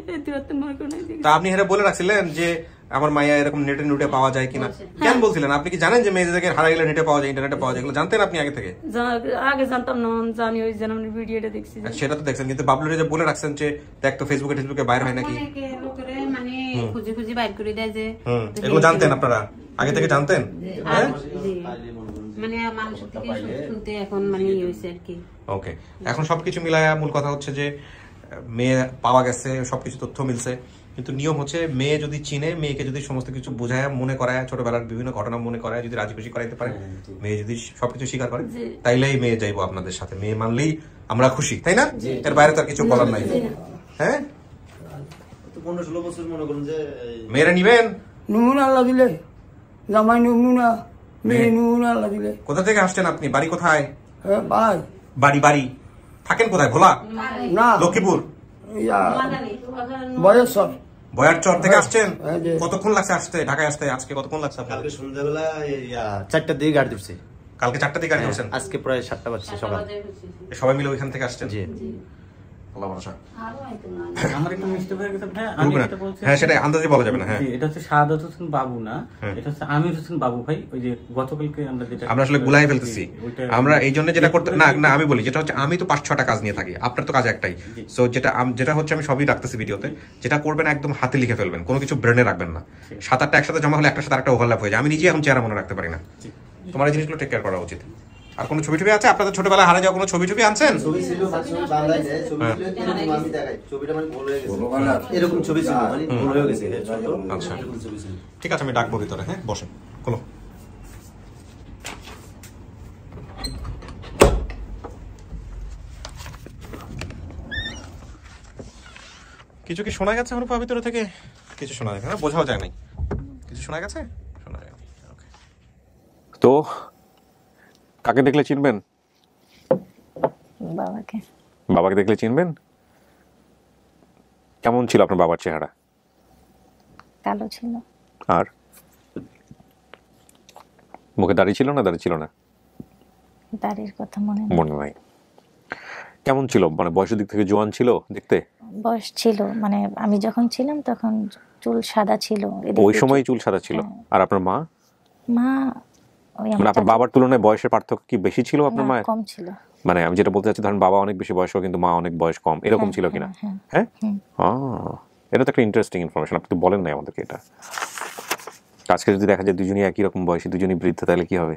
I: মনে করেন।
C: তা আপনি হেরে বলে রাখছিলেন যে আমার মায়া এরকম নেটে নুটে পাওয়া যায় কিনা? কেন বলছিলেন? আপনি কি জানেন যে মেয়েদেরকে হারাইলে নেটে পাওয়া যায়, ইন্টারনেটে পাওয়া যায়, এগুলো জানতেন আপনি আগে থেকে?
I: আগে জানতাম না, জানি ওই যে আমি ভিডিওটা দেখছি।
C: সেটা তো দেখছেন, কিন্তু বাবলুরে যে বলে রাখছেন যে দেখ তো ফেসবুকে বাইরে হয় নাকি,
G: মানে খুঁজে খুঁজে বাইর করে দেয় যে,
C: এগুলো জানতেন আপনারা আগে থেকে? জানতেন?
G: মানে মানুষ থেকে শুনতে এখন মানে হইছে আর কি।
C: ওকে, এখন সবকিছু মিলায়া মূল কথা হচ্ছে যে মেয়ে পাওয়া গেছে, সবকিছু তথ্য মিলছে, কিন্তু নিয়ম হচ্ছে মেয়ে যদি চিনে, মেয়েকে যদি সমস্ত কিছু বোঝায়, মনে করায়, ছোটবেলার বিভিন্ন ঘটনা মনে করায়, যদি রাজি খুশি করাইতে পারে, মেয়ে যদি সবকিছু স্বীকার করে, তাইলেই মেয়ে যাইবো আপনাদের সাথে। মেয়ে মানলেই আমরা খুশি, তাই না? এর বাইরে তো আর কিছু বলার নাই। হ্যাঁ,
H: 15-16 বছর মনে করুন যে
C: মেয়েরা নিবেন,
A: নমুনা আল্লাহ দিলে, জামাই নমুনা, মেয়ে নমুনা আল্লাহ দিলে।
C: কোথা থেকে আসছেন আপনি? বাড়ি কোথায়?
A: ভাই
C: বাড়ি থাকেন কোথায়? ভোলা
A: না,
C: লক্ষ্মীপুর,
A: বয়সর
C: বয়ারচর থেকে আসছেন? কতক্ষণ লাগছে আসতে, ঢাকায় আসতে? আজকে কতক্ষণ লাগছে?
H: কালকে সন্ধ্যাবেলা 4টার দিকে গাড়ি ধরছে।
C: কালকে 4টার দিকে গাড়ি ধরছেন?
H: আজকে প্রায় 7টা বাজছে সকাল।
C: সবাই মিলে ওইখান থেকে আসছেন? জি। হ্যাঁ, সেটা আন্দাজে বলা যাবে না। হ্যাঁ,
B: এটা হচ্ছে সাদাত হোসেন বাবু না, এটা হচ্ছে আমির হোসেন বাবু ভাই। ওই যে গতকালকে আমরা
C: আসলে গুলাই ফেলতেছি। আমরা এই জন্য যেটা করতে না আমি বলি, যেটা হচ্ছে আমি তো 5-6টা কাজ নিয়ে থাকি, আপনার তো কাজ একটাই। সো যেটা হচ্ছে আমি সবই রাখতেছি ভিডিওতে, যেটা করবেন একদম হাতে লিখে ফেলবেন, কোনো কিছু ব্রেনে রাখবেন না। 7-8টা একসাথে জমা হলে একটার সাথে আরেকটা ওভারল্যাপ হয়ে যায়। আমি নিজে এখন চেহারা মনে রাখতে পারি না। তোমার এই জিনিসগুলো টেক কেয়ার করা উচিত। আর কোনো ছবি আছে আপনাদের? ছোটবেলায় হারা যাওয়া কোনো ছবি আনছেন? আচ্ছা, ঠিক আছে, আমি ডাকবো ভিতরে। হ্যাঁ, বসেন, খোলো। কিছু কি শোনা গেছে হরফা ভিতরে থেকে? কিছু শোনা যায় না, বোঝাও যায় নাই। কিছু শোনা গেছে? শোনা যায়। তো কাকে দেখলে চিনবেন? বাবাকে দেখলে চিনবেন? কেমন ছিল আপনার বাবার চেহারা?
K: কালো ছিল।
C: আর মুখে দাড়ি ছিল না? দাড়ি ছিল না?
K: দাড়ির কথা মনে
C: নাই। কেমন ছিল? মানে বয়সের দিক থেকে জোয়ান ছিল দেখতে?
K: বয়স ছিল, মানে আমি যখন ছিলাম তখন চুল সাদা ছিল।
C: ওই সময় চুল সাদা ছিল। আর আপনার মা?
K: মা
C: মানে আপনার বাবার তুলনায় বয়সের পার্থক্য কি বেশি ছিল আপনার মায়ের?
K: কম ছিল।
C: মানে আমি যেটা বলতে চাচ্ছি, ধরেন বাবা অনেক বেশি বয়স কিন্তু মা অনেক বয়স কম, এরকম ছিল কিনা? হ্যাঁ, এটা তো একটা ইন্টারেস্টিং ইনফরমেশন, আপনি তো বলেন নাই আমাদেরকে এটা। আজকে যদি দেখা যায় দুজনই একই রকম বয়সী, দুজনই বৃদ্ধ, তাহলে কি হবে?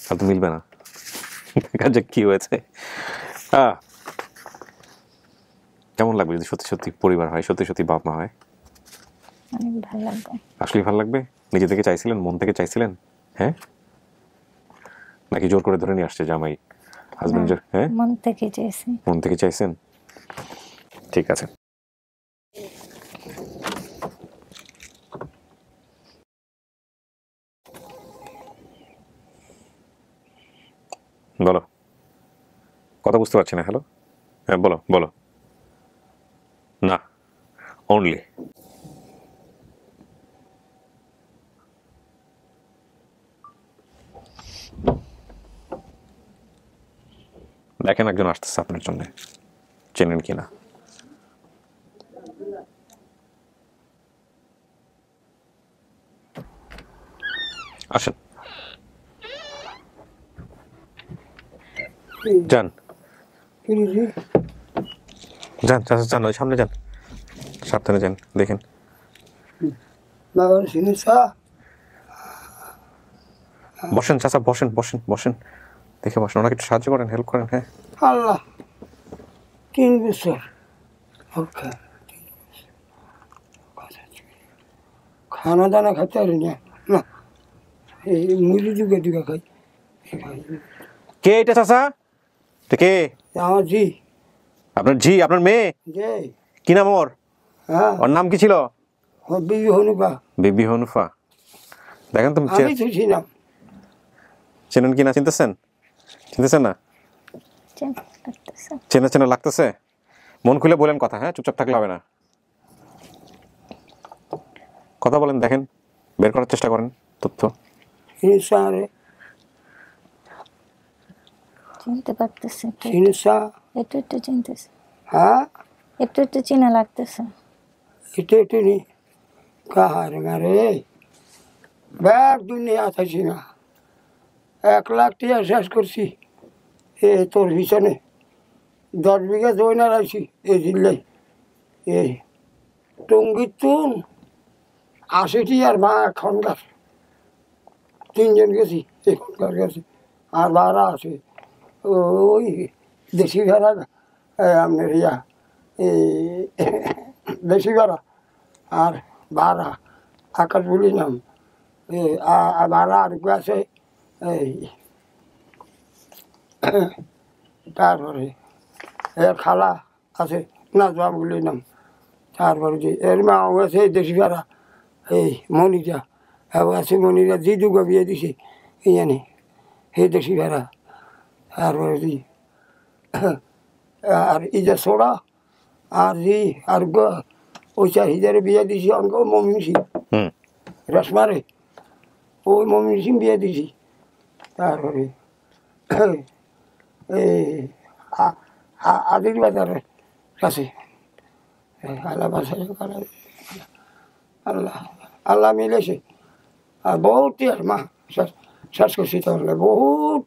C: তাহলে তো মিলবে না। দেখা যাক কি হয়েছে। কেমন লাগবে যদি সত্যি সত্যি পরিবার হয়, সত্যি সত্যি বাপ মা হয়?
K: ভালো লাগবে।
C: আসলে ভালো লাগবে? নিজে থেকে চাইছিলেন, মন থেকে চাইছিলেন? হ্যাঁ, নাকি জোর করে ধরে নিয়ে আসছে জামাই হাজবেন্ড? হ্যাঁ,
K: মন থেকে চাইছি।
C: মন থেকে চাইছেন, ঠিক আছে। বলো, কথা বুঝতে পারছি না। হ্যালো, হ্যাঁ বলো বলো। না, অনলি দেখেন একজন আসতেছে আপনার জন্য, চেনেন কিনা? আসেন, যান যান চাচা, যান, ওই সামনে যান, সাবধানে যান, দেখেন। বসেন চাচা, বসেন বসেন বসেন, দেখে বসেন, ওনাকে একটু সাহায্য করেন, হেল্প করেন। হ্যাঁ,
A: আল্লাহ 3 বছর খানা দানা খাতে পারি না, এই মুড়ি যুগে যুগে খাই।
C: কে এটা চাচা? কে?
A: আমার জি।
C: আপনার জি? আপনার মেয়ে? কি নাম ওর?
A: হ্যাঁ,
C: ওর নাম কি ছিল?
A: বিবি হনুফা।
C: বিবি হনুফা। দেখেন তো চেনেন কি না? চিনতেছেন? চিনতেছেন না? চেনা চেনা লাগতেছে? মন খুলে বলেন কথা, হ্যাঁ, চুপচাপ থাকলে হবে না, কথা বলেন, দেখেন, বের করার চেষ্টা করেন তথ্য।
K: চিনতে পারতেছে, একটু একটু চিনতেছে।
A: হ্যাঁ,
K: একটু একটু চিনা লাগতেছে।
A: একটু একটু নি কাহারে মারে ব্যাগ দুনিয়া আছি না, 1 লাখ টাকা শেষ করছি তোর পিছনে। 10 বিঘা জয়নার আছি এই জিল্লাই, এই টঙ্গির তুন 80টি আর মা এখনকার 3 জন গেছি, এখনকার গেছি, আর ভাড়া আছে ওই দেশি ভাড়া, আপনার ইয়া এই দেশি ভাড়া আর ভাড়া আকাশ বলি নাম, ভাড়া আর আছে এই, তারপরে এর খালা আছে নাজবা বলি নাম, তারপরে যে এর মা আছে দেশি ভাড়া, এই মনিরা আছে, মনিরা যে দুগা বিয়ে দিছে এই জানি সেই দেশি ভাড়া। তারপরে দি আর ইজা সোড়া আর জি আর ওই চাহিদারে বিয়ে দিছি অঙ্ক মমিন সিং রসমারে, ওই মমিন সিং বিয়ে দিছি। তারপরে এই আদির বাজারের কাছে আল্লাহ আল্লাহ মিলেছে। আর বহুত আর মা শেষ করছি, তাহলে বহুত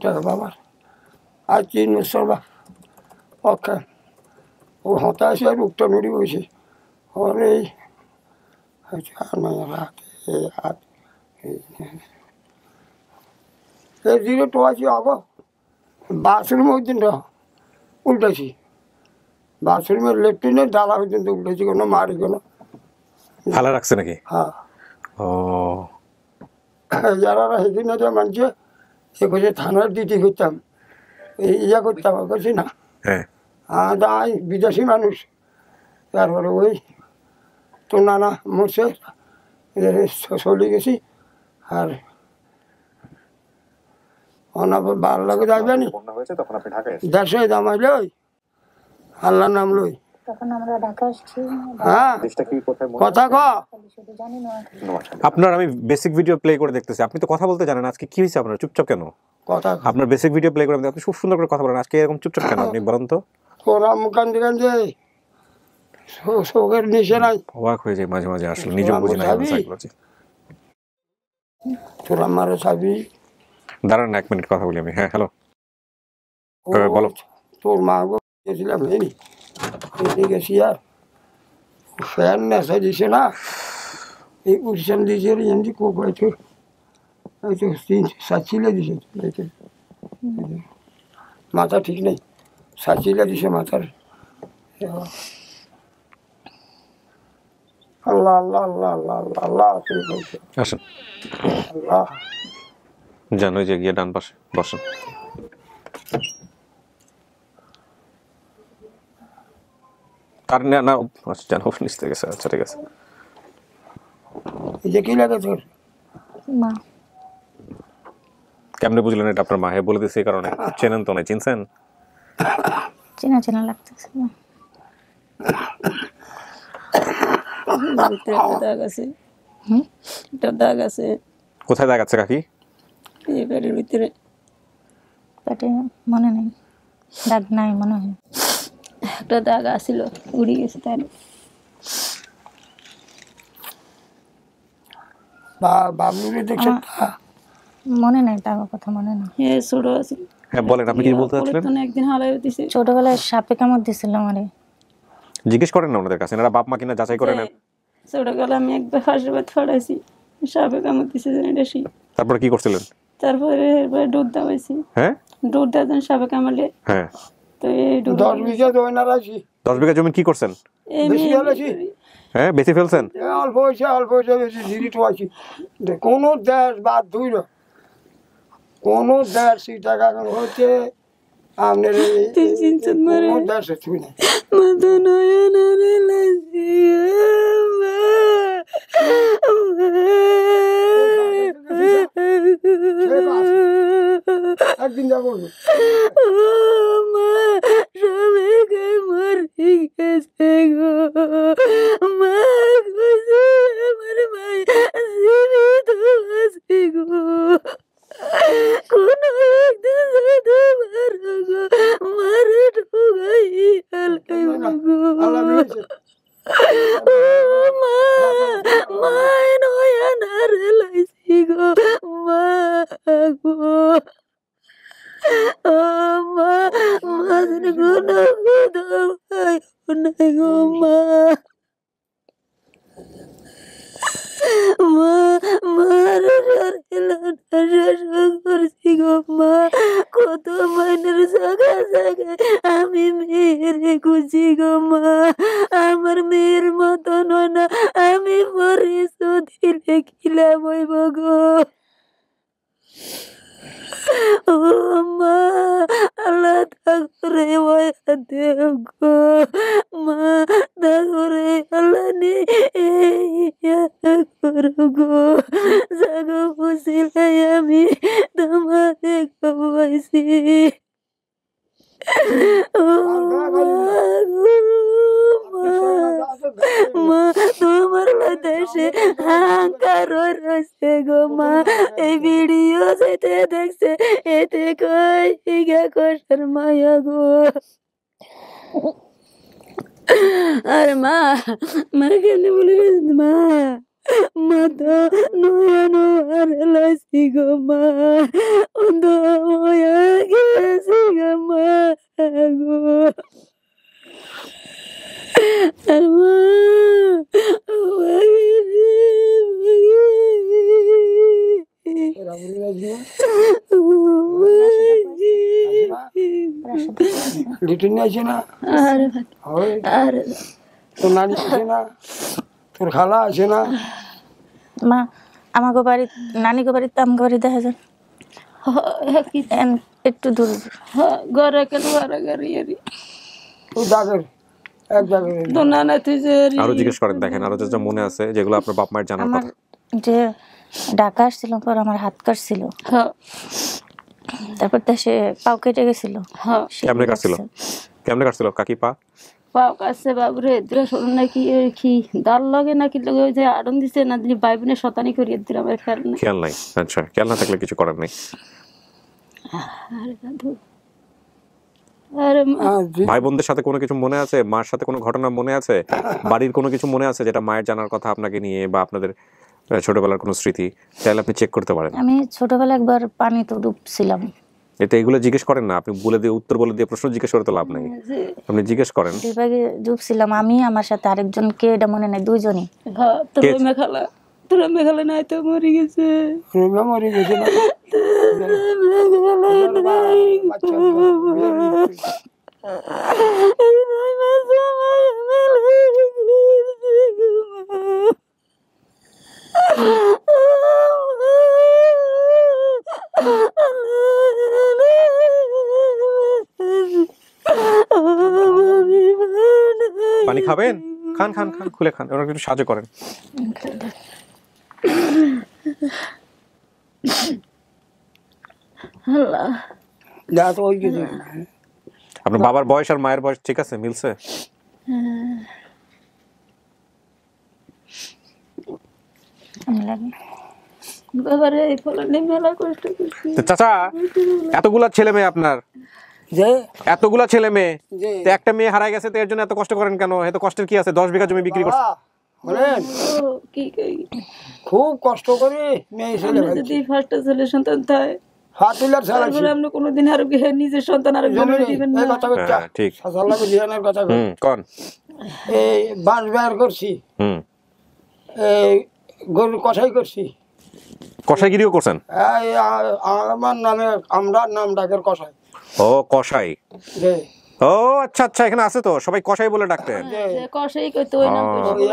A: টাকা বাবার। আর 3 বছর বা অক্ষা ও হতাশে আর উক্ত নড়ি বসে ওর এই হাত এই দিকে টোয়াছি আগ বাথরুম পর্যন্ত উল্টাছি, বাথরুমের লেফটিনের ডালা পর্যন্ত উল্টেছি, কোনো মারি কোনো
C: ভালো রাখছে নাকি?
A: হ্যাঁ,
C: ও
A: যারা সেদিন মানছে সে বসে থানার ডিউটি করতাম, এই ইয়া করতাম করছি না, তাই বিদেশি মানুষ। তারপরে ওই তো নানা মরছে চলে গেছি, আর ভালো লাগে যাইবে নি দেশে জামাই লই আল্লাহ নাম লই।
C: আপনার আমি বেসিক ভিডিও প্লে করে দেখতেছি, আপনি তো কথা বলতে জানেন, আজকে কি হয়েছে আপনার চুপচাপ কেন? আপনার বেসিক ভিডিও প্লে করে আপনি খুব সুন্দর করে কথা বলেন, আজকে এরকম চুপচাপ কেন আপনি বলেন তো? অবাক হয়ে যায় মাঝে মাঝে, আসলে নিজেও বুঝি না সাইকোলজি।
A: তোরা মারে চাবি,
C: দাঁড়ান 1 মিনিট কথা বলি আমি। হ্যাঁ, হ্যালো। বলো।
A: তোর মা গেছিলাম গেছি আর ফ্যান নেশা দিছে না, এই উৎসান দিয়েছে এমনি কোপ হয়েছে, হয়তো 3-4 দিছে, মাথা ঠিক নেই, 4 দিছে মাথার। আল্লাহ আল্লাহ আল্লাহ আল্লাহ আল্লাহ আল্লাহ
C: আসেন
A: আল্লাহ।
C: জানো যে গিয়ে ডান পাশে বসেন। আর না না আচ্ছা জানো নিচে গেছে, আচ্ছা ঠিক আছে।
A: এই যে কি লাগে তোর
K: মা?
C: কেমনে বুঝলেন এটা আপনার মা? হে বলে দিয়েছে এই কারণে। চেনেন তো না? চিনছেন?
K: চেনা চেনা লাগতেছে না।
I: দাগ আছে, একটা দাগ আছে।
C: কোথায় দাগ আছে কাকি?
I: এই পেটের ভিতরে।
K: পেটে মনে নেই, দাগ নাই মনে হয়।
I: একটা দাগ আসছিল, উড়ে গেছে। তাই
A: বাবলুরে দেখছেন?
K: মনে নাই, তার কথা মনে নাই।
I: ছোট আছে।
C: হ্যাঁ বলেন, আপনি কি বলতে চাচ্ছিলেন?
I: একদিন হারাই দিছে।
K: ছোটবেলায় সাপে কামড় দিছিল আমারে।
C: জিজ্ঞেস করেন না ওনাদের কাছে, এনারা বাপ মা কিনা যাচাই করে নেন।
I: ছোটবেলায় আমি একবার ফাঁসের ভাত ফাটাইছি, সাপে কামড় দিছে বেশি।
C: তারপরে কি করছিলেন?
I: তারপরে দুধ দাবাইছি।
C: হ্যাঁ
I: দুধ দেন সাপে কামড়লে।
C: হ্যাঁ
I: তো এই
A: 10 বিঘা জমি না রাখছি।
C: 10 বিঘা জমি কি করছেন?
A: বেশি ফেলেছি।
C: হ্যাঁ বেশি ফেলছেন?
A: অল্প হয়েছে বেশি ঝিরি ঠোয়াছি। কোনো দেশ বাদ ধুই না, কোনো দেশ টাকা হচ্ছে আপনার কোনো দেশে ছুই না। একদিন যাবো
I: কত মাইনের জায়গায় জায়গায় আমি মেয়েরে খুঁজি গো মা, আমার মেয়ের মতো নয় না, আমি পরিচয় দিলে খিলা বইব গো। ও মা, আল্লাহ তাকরে দেও গো মা, তাকরে আল্লাহ নে করো গো। জাগো বুঝিলে আমি তোমারে খাওয়াইছি। ও মা, তোমার দেশে হাঙ্কার রয়েছে গো মা, এই ভিডিও যেতে দেখছে এতে কই কষ্টের মায়া গো। আর মা, মা কেমনি বলে মা, মা তো নয়ন হারাইছি গো মা, অন্ধ হয়ে গেছি গো মা গো। আর মা
A: লিটুনি আছে না, তোর নানি আছে না, তোর খালা আছে না?
K: মা আমাকে বাড়ি, নানিকে বাড়িতে আমাকে বাড়ি দেখা যায় একটু দূর।
I: ঘরে কেন গাড়ি
A: দাগের এক জায়গায়
I: তো নানা তুই যে
C: আরো জিজ্ঞেস করেন, দেখেন আরো যা মনে আছে যেগুলো আপনার বাপ মায়ের জানার কথা।
K: যে ঢাকা আসছিল পর আমার হাত কাটছিল, তারপর সে পাও কেটে গেছিল।
C: কেমনে কাটছিল? কেমনে কাটছিল কাকি পা?
I: পাও কাটছে বাবুরে, দিলে শোন নাকি কি দাল লাগে নাকি লগে ওই যে আড়ন দিছে না দিলি ভাই বোনের শতানি করিয়ে দিলাম, আমার খেয়াল
C: নাই। আচ্ছা খেয়াল না থাকলে কিছু করার নেই। ভাই বোনদের সাথে কোনো কিছু মনে আছে? মার সাথে কোনো ঘটনা মনে আছে? বাড়ির কোনো কিছু মনে আছে যেটা মায়ের জানার কথা আপনাকে নিয়ে, বা আপনাদের ছোটবেলার কোনো স্মৃতি? চাইলে আপনি চেক করতে পারেন।
K: আমি ছোটবেলায় একবার পানিতে ডুবছিলাম,
C: এটা এগুলো জিজ্ঞেস করেন না, আপনি বলে দিয়ে উত্তর বলে দিয়ে প্রশ্ন জিজ্ঞেস করে তো লাভ নাই, আপনি জিজ্ঞেস করেন।
K: বিভাগে ডুবছিলাম আমি, আমার সাথে আরেকজন, কে এটা মনে নাই, দুইজনই।
I: তোরা মেঘালে নাই তো মরে গেছে,
A: মরে গেছে না?
C: পানি খাবেন? খান খান খান, খুলে খান, ওরা একটু সাহায্য করেন। আপনার বাবার বয়স আর মায়ের বয়স ঠিক আছে, মিলছে? চাচা এতগুলা ছেলে মেয়ে আপনার, এতগুলা ছেলে মেয়ে, একটা মেয়ে হারাই গেছে, তো এর জন্য এত কষ্ট করেন কেন? এত কষ্টের কি আছে? 10 বিঘা জমি বিক্রি করছে।
A: খুব কষ্ট করে মেয়ে ছেলে
I: যদি ফার্স্ট ছেলে সন্তান থাকে, আমরা কোনোদিন আর নিজের সন্তান আর দিবেন না।
C: ঠিক
A: কথা
C: কোন
A: এই বাঁশ বের করছি, এই গরু কষাই করছি।
C: কষাইগিরিও করছেন?
A: আমার নামে, আমরা নাম ডাকের কষাই।
C: ও কষাই, ও আচ্ছা আচ্ছা, এখানে আছে তো সবাই কষাই বলে ডাকতেন।
I: কষাই কইতো,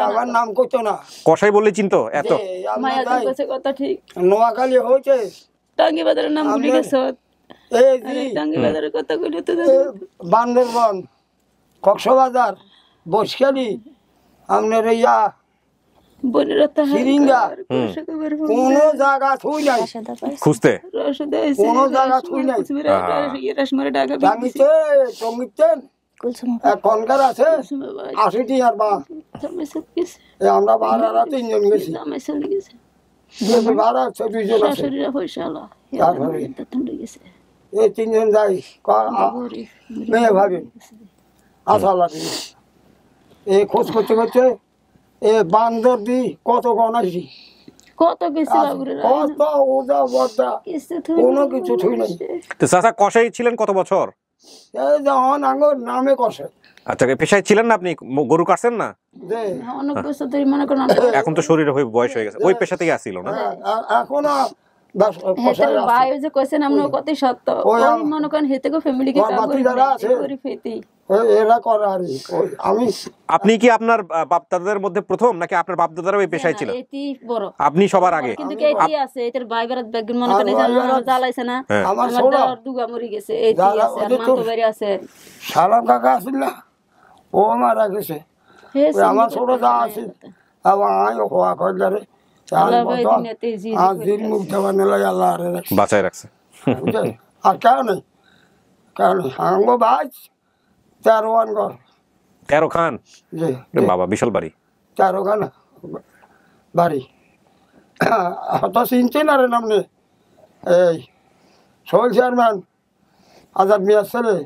A: আমার নাম কইতো না,
C: কষাই বললে চিনতো। এত
I: মায়া কাছে কথা ঠিক।
A: নোয়াখালী হয়েছে,
I: টাঙ্গি বাজারের নাম ভুলে গেছ। টাঙ্গি বাজারের কথা কইলে তো
A: বান্দরবন, কক্সবাজার, বসখালি, আপনার ইয়া সিরিঙ্গা, কোন জায়গা থুই নাই
C: খুঁজতে,
A: কোন জায়গা থুই নাই। এখনকার আছে 80টি আর বা আমরা ভাড়া 3 জন গেছি, ভাড়া 2 জন আছে, এই 3 জন যাই মেয়ে ভাবেন আশা লাগে। এই খোঁজ করতে করতে এ বান্দর দি কত গনাইছি,
I: কত কিছু
A: কত ওদা বদা, কোনো কিছু থুই নাই।
C: তো চাচা কষাই ছিলেন কত বছর?
A: এই যখন আঙ্গুর নামে কষে।
C: আচ্ছা, পেশায় ছিলেন না আপনি? গরু কাটছেন না?
I: অনেক বছর ধরে মনে করেন,
C: এখন তো শরীরে হয়ে বয়স হয়ে গেছে, ওই পেশা থেকে আসছিল না?
A: এখন
I: ভাই যে কইছেন আমরা কত সত্য, ওই মনে করেন হেতে কো ফ্যামিলি কে করি ফেতি
A: এরা করে। আর আমি,
C: আপনি কি আপনার বাপ দাদাদের মধ্যে প্রথম, নাকি আপনার বাপ দাদারা ওই পেশায় ছিল?
I: এটি বড়,
C: আপনি সবার আগে।
I: কিন্তু এটি আছে এটার ভাই বেরাত ব্যাগন মনে করেন জ্বালাইছে না, আমার দুগা মরি গেছে, এটি আছে আর মা তো বাইরে আছে।
A: সালাম কাকা আছিল না, ও মারা গেছে। আমার ছোট দা আছে, আবার আই হওয়া কইলারে
C: বাঁচায় রাখছে।
A: আর কেন নেই, কেন আঙ্গো ভাই 13
C: খান, বাবা বিশাল বাড়ি,
A: 13 খান বাড়ি। হত চিনছেন আর নামনে এই সোহেল চেয়ারম্যান আজাদ মিয়া ছেলে,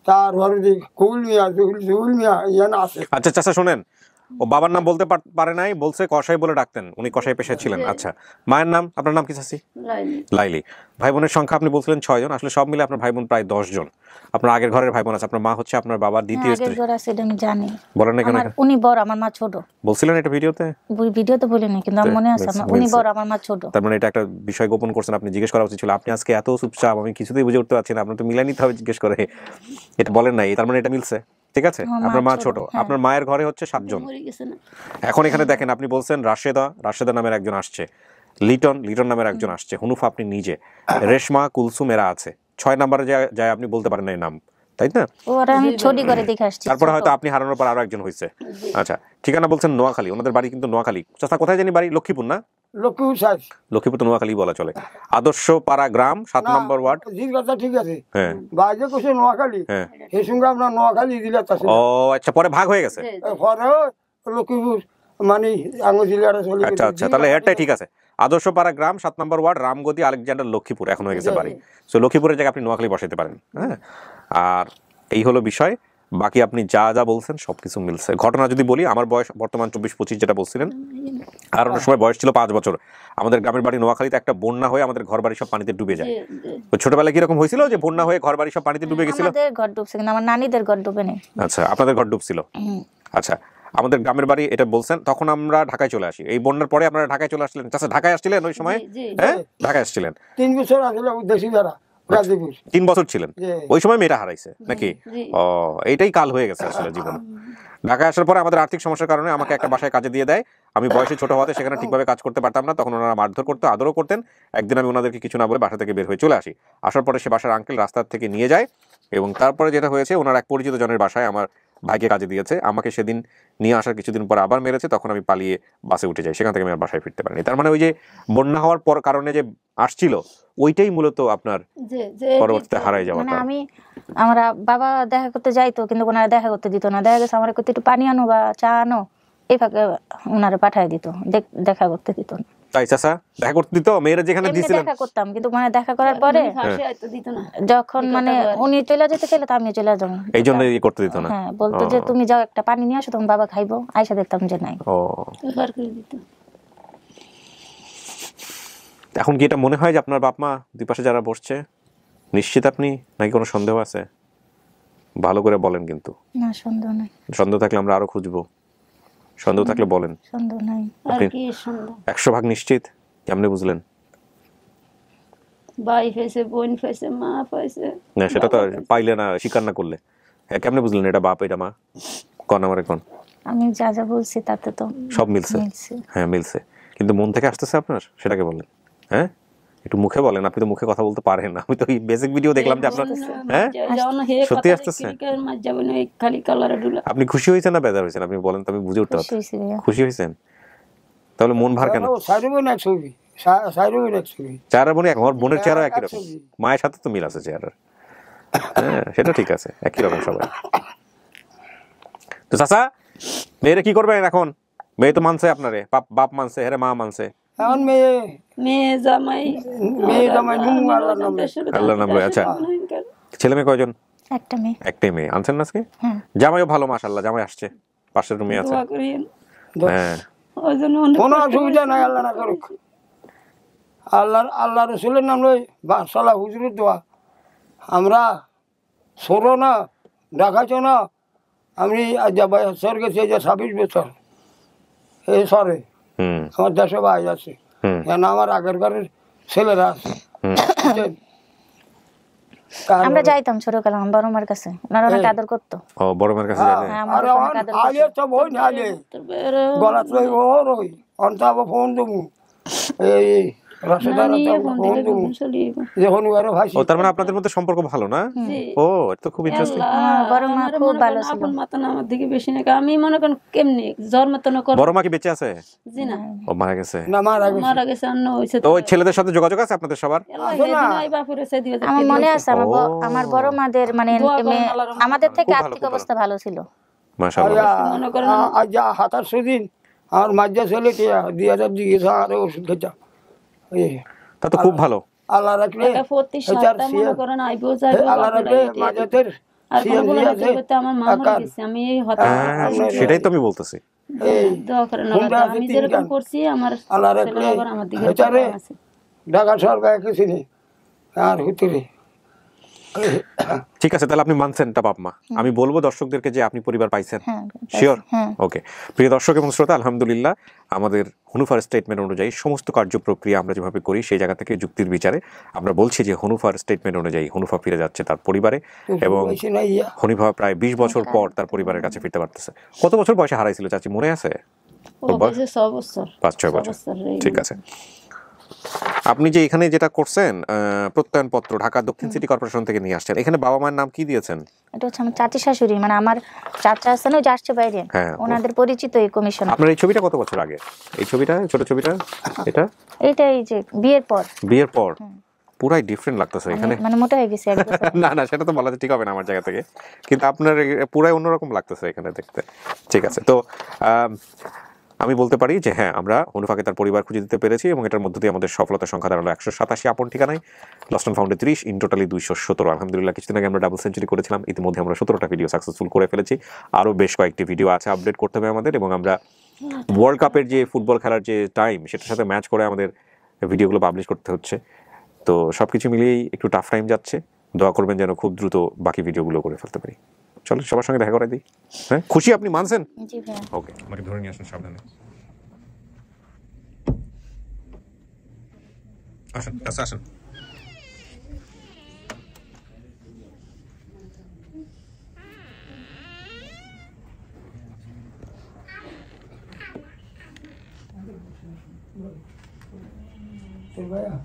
A: তারপরে কুল মিয়া, জুল মিয়া ইয়ান আছে।
C: আচ্ছা চাচা শোনেন, ও বাবার নাম বলতে পারে নাই, বলছে কষাই বলে ডাকতেন, উনি কষাই পেশায় ছিলেন। আচ্ছা, মায়ের নাম? আপনার নাম কি চাচি? লাইলি। ভাই বোনের সংখ্যা আপনি বলছিলেন 6 জন, আসলে সব মিলে আপনার ভাই বোন প্রায় 10 জন। আপনার আগের ঘরের ভাই বোন আছে, আপনার মা হচ্ছে আপনার বাবার দ্বিতীয় স্ত্রী।
K: আমি জানি,
C: বলেন না কেন?
K: উনি বড়, আমার মা ছোট।
C: বলছিলেন এটা ভিডিওতে?
K: ভিডিওতে বলিনি, কিন্তু আমার মনে আছে উনি বড়, আমার মা ছোট।
C: তার মানে এটা একটা বিষয় গোপন করছেন, আপনি জিজ্ঞেস করা উচিত ছিল। আপনি আজকে এত চুপচাপ, আমি কিছুতেই বুঝে উঠতে পারছি না, আপনার তো মিলাই নিতে হবে জিজ্ঞেস করে, এটা বলেন নাই, তার মানে এটা মিলছে। ঠিক আছে, আপনার মা ছোট, আপনার মায়ের ঘরে হচ্ছে 7 জন। এখন এখানে দেখেন, আপনি বলছেন রাশেদা নামের একজন আসছে, লিটন নামের একজন আসছে, হুনুফা আপনি নিজে, রেশমা, কুলসুম এরা আছে। 6 নম্বরে যায় আপনি বলতে পারেন না এই নাম, তাই না?
K: আমি ছোট করে দেখে আসছি,
C: তারপরে হয়তো আপনি হারানোর পর আরো একজন হয়েছে। আচ্ছা, ঠিকানা বলছেন নোয়াখালী, ওনাদের বাড়ি কিন্তু নোয়াখালী। চাচা কোথায় জানি বাড়ি? লক্ষ্মীপুর না? লক্ষ্মীপুর তো নোয়াখালী বলা চলে। আদর্শ পাড়া গ্রাম, 7 নম্বর ওয়ার্ড।
A: ঠিক আছে, বাইরে কোসে নোয়াখালী, এই সঙ্গে আমরা নোয়াখালী দিলে।
C: ও আচ্ছা, পরে ভাগ হয়ে গেছে,
A: পরে লক্ষ্মীপুর মানে আঙ্গুর জেলার।
C: আচ্ছা আচ্ছা, তাহলে এরটাই ঠিক আছে। আদর্শ পাড়া গ্রাম, 7 নম্বর ওয়ার্ড, রামগতি, আলেকজান্ডার, লক্ষ্মীপুর এখন হয়ে গেছে বাড়ি। সো লক্ষ্মীপুরের জায়গায় আপনি নোয়াখালী বসাতে পারেন। হ্যাঁ, আর এই হলো বিষয়। বাকি আপনি যা যা বলছেন সবকিছু মিলছে। ঘটনা যদি বলি, আমার বয়স বর্তমান 24-25 যেটা বলছিলেন, আর অন্য সময় বয়স ছিল 5 বছর। আমাদের গ্রামের বাড়ি নোয়াখালীতে একটা বন্যা হয়ে আমাদের ঘর বাড়ি সব পানিতে ডুবে যায়। তো ছোটবেলায় কিরকম হয়েছিল যে বন্যা হয়ে ঘর বাড়ি সব পানিতে ডুবে গেছিল?
K: আমাদের ঘর ডুবছে কিন্তু আমার নানিদের ঘর ডুবে নেই।
C: আচ্ছা, আপনাদের ঘর ডুবছিল। আচ্ছা, আমাদের গ্রামের বাড়ি এটা বলছেন, তখন আমরা ঢাকায় চলে আসি। এই বন্যার পরে আপনারা ঢাকায় চলে আসলেন? আচ্ছা, ঢাকায় আসছিলেন ওই সময়? হ্যাঁ, ঢাকায় আসছিলেন।
A: 3 বছর আসলে দেশি যারা গাজীপুর
C: 3 বছর ছিলেন ওই সময়, মেয়েটা হারাইছে নাকি? ও, এইটাই কাল হয়ে গেছে আসলে জীবন। ঢাকায় আসার পরে আমাদের আর্থিক সমস্যার কারণে আমাকে একটা বাসায় কাজে দিয়ে দেয়। আমি বয়সে ছোট হওয়াতে সেখানে ঠিকভাবে কাজ করতে পারতাম না। তখন ওনারা মারধর করতো, আদরও করতেন। একদিন আমি ওনাদেরকে কিছু না বলে বাসা থেকে বের হয়ে চলে আসি। আসার পরে সে বাসার আঙ্কেল রাস্তার থেকে নিয়ে যায়, এবং তারপরে যেটা হয়েছে, ওনার এক পরিচিত জনের বাসায় আমার ভাইকে কাজে দিয়েছে। আমাকে সেদিন নিয়ে আসার কিছুদিন পর আবার মেরেছে। তখন আমি পালিয়ে বাসে উঠে যাই, সেখান থেকে আমি আর বাসায় ফিরতে পারিনি। তার মানে ওই যে বন্যা হওয়ার পর কারণে যে আসছিল, ওইটাই মূলত আপনার পরবর্তীতে হারাই যাওয়া।
K: মানে আমরা বাবা দেখা করতে যাইতো, কিন্তু ওনারা দেখা করতে দিত না। দেখা গেছে আমার একটু পানি আনো বা চা আনো, এই ফাঁকে ওনারা পাঠায় দিত, দেখা করতে দিত না।
C: তাই চাচা দেখা করতে দিত? মেয়েরা যেখানে দিয়েছিলেন
K: দেখা করতাম, কিন্তু মানে দেখা করার পরে যখন মানে উনি চলে যেতে চাইলে তো আমি চলে যাবো,
C: এই জন্য করতে দিত না।
K: হ্যাঁ, বলতো যে তুমি যাও একটা পানি নিয়ে আসো, তোমার বাবা খাইবো। আয়সা দেখতাম যে নাই।
C: ও, এখন কি এটা মনে হয় যে আপনার বাপ মা দুই পাশে যারা বসছে নিশ্চিত আপনি, নাকি কোনো সন্দেহ আছে? ভালো করে বলেন কিন্তু।
K: না, সন্দেহ নাই।
C: সন্দেহ থাকলে আমরা আরো খুঁজবো। সন্দেহ থাকলে বলেন।
K: সন্দেহ নাই।
I: আর কি সন্দেহ?
C: 100% নিশ্চিত? কেমনে বুঝলেন?
I: ভাই পাইছে, বোন পাইছে, মা পাইছে।
C: না, সেটা তো পাইলে না, স্বীকার না করলে। হ্যাঁ, কেমনে বুঝলেন এটা বাপ এটা মা? কোন আমারে কোন?
K: আমি যা যা বলছি তাতে তো
C: সব মিলছে। হ্যাঁ, মিলছে, কিন্তু মন থেকে আসতেছে আপনার, সেটাকে বলেন। হ্যাঁ, একটু মুখে বলেন। আপনি তো মুখে কথা বলতে পারেন না। আমি তো এই বেসিক ভিডিও দেখলাম যে আপনার, হ্যাঁ সত্যি আসতেছে। আপনি খুশি হয়েছেন না বেজার হয়েছেন? আপনি বলেন তো, আমি বুঝে উঠতে পারছি। খুশি হয়েছেন? তাহলে মন ভার কেন? চেহারা বোন এক, আমার বোনের চেহারা একই রকম, মায়ের সাথে তো মিল আছে চেহারার। হ্যাঁ, সেটা ঠিক আছে, একই রকম সবাই। তো চাচা, মেয়েরা কি করবেন এখন? মেয়ে তো মানছে আপনারে, বাপ মানছে, হ্যাঁ মা মানছে।
A: এখন মেয়ে জামাই
C: আল্লাহর নামে। আচ্ছা, ছেলে মেয়ে কয়জন?
K: একটা মেয়ে।
C: একটাই মেয়ে আনছেন না আজকে? জামাইও ভালো, মাশাআল্লাহ, জামাই আসছে, পাশের রুমে আছে। হ্যাঁ,
A: কোনো অসুবিধা নাই, আল্লাহ না করুক। আল্লাহ রসুলের নাম লই সালা হুজুরের দোয়া। আমরা সরো না, দেখাচ্ছ না। আমি সর গেছি 26 বছর এই সরে। আমার দেশে ভাই আছে, কেন আমার আগের ঘরের ছেলেরা আছে।
K: আমরা যাইতাম ছোটবেলা বড় মার কাছে, ওনারা অনেক আদর করতো।
C: ও, বড় মার কাছে যাইতেন?
A: আগে তো বই না, আগে গলাত লই ওর ওই অন্তাব ফোন দেবো, এই
C: তার মানে আপনাদের মধ্যে সম্পর্ক ভালো না? ও, এটা তো খুব ইন্টারেস্টিং।
K: বড় মা খুব ভালো ছিল।
I: আপন মা তো আমার দিকে বেশি না, আমি মনে করেন কেমনি জন্ম তো না করে।
C: বড় মা কি বেঁচে আছে?
I: জি না,
C: ও মারা গেছে।
A: না, মারা
I: গেছে। অন্য হইছে।
C: তো ওই ছেলেদের সাথে যোগাযোগ আছে আপনাদের সবার?
K: আমার মনে আছে, আমার বড় মাদের মানে আমাদের থেকে আর্থিক অবস্থা ভালো ছিল।
C: মাশাআল্লাহ।
A: মনে করেন আজ হাতার সুদিন আমার মাঝে ছেলে 2000 দিয়েছে আর ওষুধ খেতে।
C: তা তো খুব ভালো।
A: আল্লাহ রাখলে
C: সেটাই তো আমি বলতেছি।
A: ঢাকা সরকার কিছু নেই আর হুতুরে।
C: ঠিক আছে, তাহলে আপনি মানছেন এটা বাপ মা। আমি বলবো দর্শকদেরকে যে আপনি পরিবার পাইছেন, শিওর? ওকে, প্রিয় দর্শক এবং শ্রোতা, আলহামদুলিল্লাহ আমাদের হুনুফার স্টেটমেন্ট অনুযায়ী সমস্ত কার্য প্রক্রিয়া আমরা যেভাবে করি সেই জায়গা থেকে যুক্তির বিচারে আমরা বলছি যে হুনুফার স্টেটমেন্ট অনুযায়ী হুনুফা ফিরে যাচ্ছে তার পরিবারে, এবং হুনিফা প্রায় 20 বছর পর তার পরিবারের কাছে ফিরতে পারতেছে। কত বছর বয়সে হারাইছিল চাচি, মনে আছে? 5-6 বছর। ঠিক আছে, আপনি যে এখানে যেটা করছেন প্রত্যয়নপত্র ঢাকা দক্ষিণ সিটি কর্পোরেশন থেকে নিয়ে আসছেন, এখানে বাবা মায়ের নাম কি দিয়েছেন?
K: এটা হচ্ছে আমার চাচি শাশুড়ি, মানে আমার চাচা আছে না, ওই যে আসছে বাইরে, ওনাদের পরিচিত এই কমিশন।
C: আপনার এই ছবিটা কত বছর আগে? এই ছবিটা, ছোট ছবিটা, এটা
K: এই যে বিয়ের পর
C: পুরাই ডিফারেন্ট লাগতেছে এখানে,
K: মানে মোটা হয়ে গেছে।
C: না সেটা তো বলা ঠিক হবে না আমার জায়গা থেকে, কিন্তু আপনার পুরাই অন্যরকম লাগতেছে এখানে দেখতে। ঠিক আছে, তো আমি বলতে পারি যে হ্যাঁ, আমরা হুনুফাকে তার পরিবার খুঁজে দিতে পেরেছি এবং এটার মধ্যে দিয়ে আমাদের সফলতার সংখ্যা দাঁড়ালো 187 আপন ঠিকানায়, লস্ট অ্যান্ড ফাউন্ডে 30, ইন টোটালি 217। আলহামদুলিল্লাহ কিছুদিন আগে আমরা ডাবল সেঞ্চুরি করেছিলাম, ইতিমধ্যে আমরা 17টা ভিডিও সাকসেসফুল করে ফেলেছি। আরও বেশ কয়েকটি ভিডিও আছে আপডেট করতে হবে আমাদের, এবং আমরা ওয়ার্ল্ড কাপের যে ফুটবল খেলার যে টাইম সেটার সাথে ম্যাচ করে আমাদের ভিডিওগুলো পাবলিশ করতে হচ্ছে। তো সব কিছু মিলিয়েই একটু টাফ টাইম যাচ্ছে, দোয়া করবেন যেন খুব দ্রুত বাকি ভিডিওগুলো করে ফেলতে পারি। চলো সবার সঙ্গে দেখা করে দিই। হ্যাঁ, খুশি আপনি মানছেন?
K: জি ভাই।
C: ওকে, আমাকে ধরে নিয়ে আসুন, সাবধানে আসেন, কাছে আসেন।
A: ভাইয়া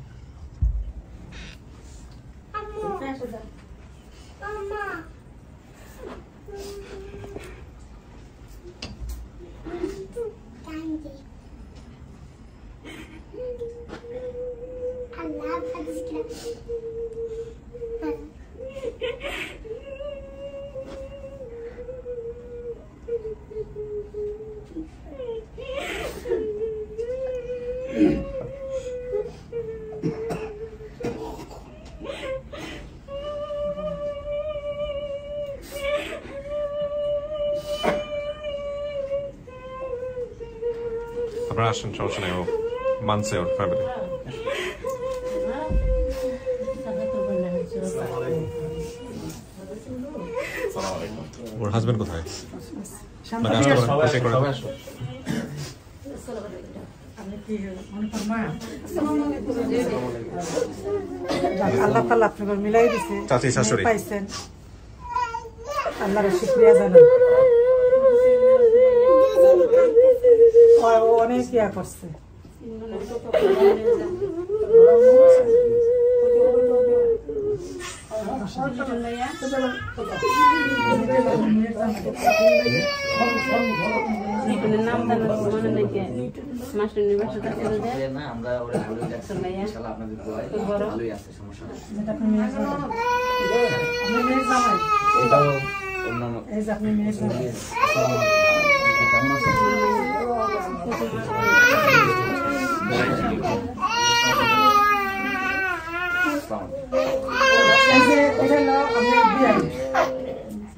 C: আপনারা আসেন, সমস্যা নেই, ও মানছে ওর ফ্যামিলি। ওর হাজবেন্ড কোথায়?
D: আল্লাহ তাআলা আপনাদের মিলাই দিয়েছে,
C: চাচি শাশুড়ি
D: পাইছেন, আল্লাহর শুকরিয়া জানান। অনেক ইয়া করছে।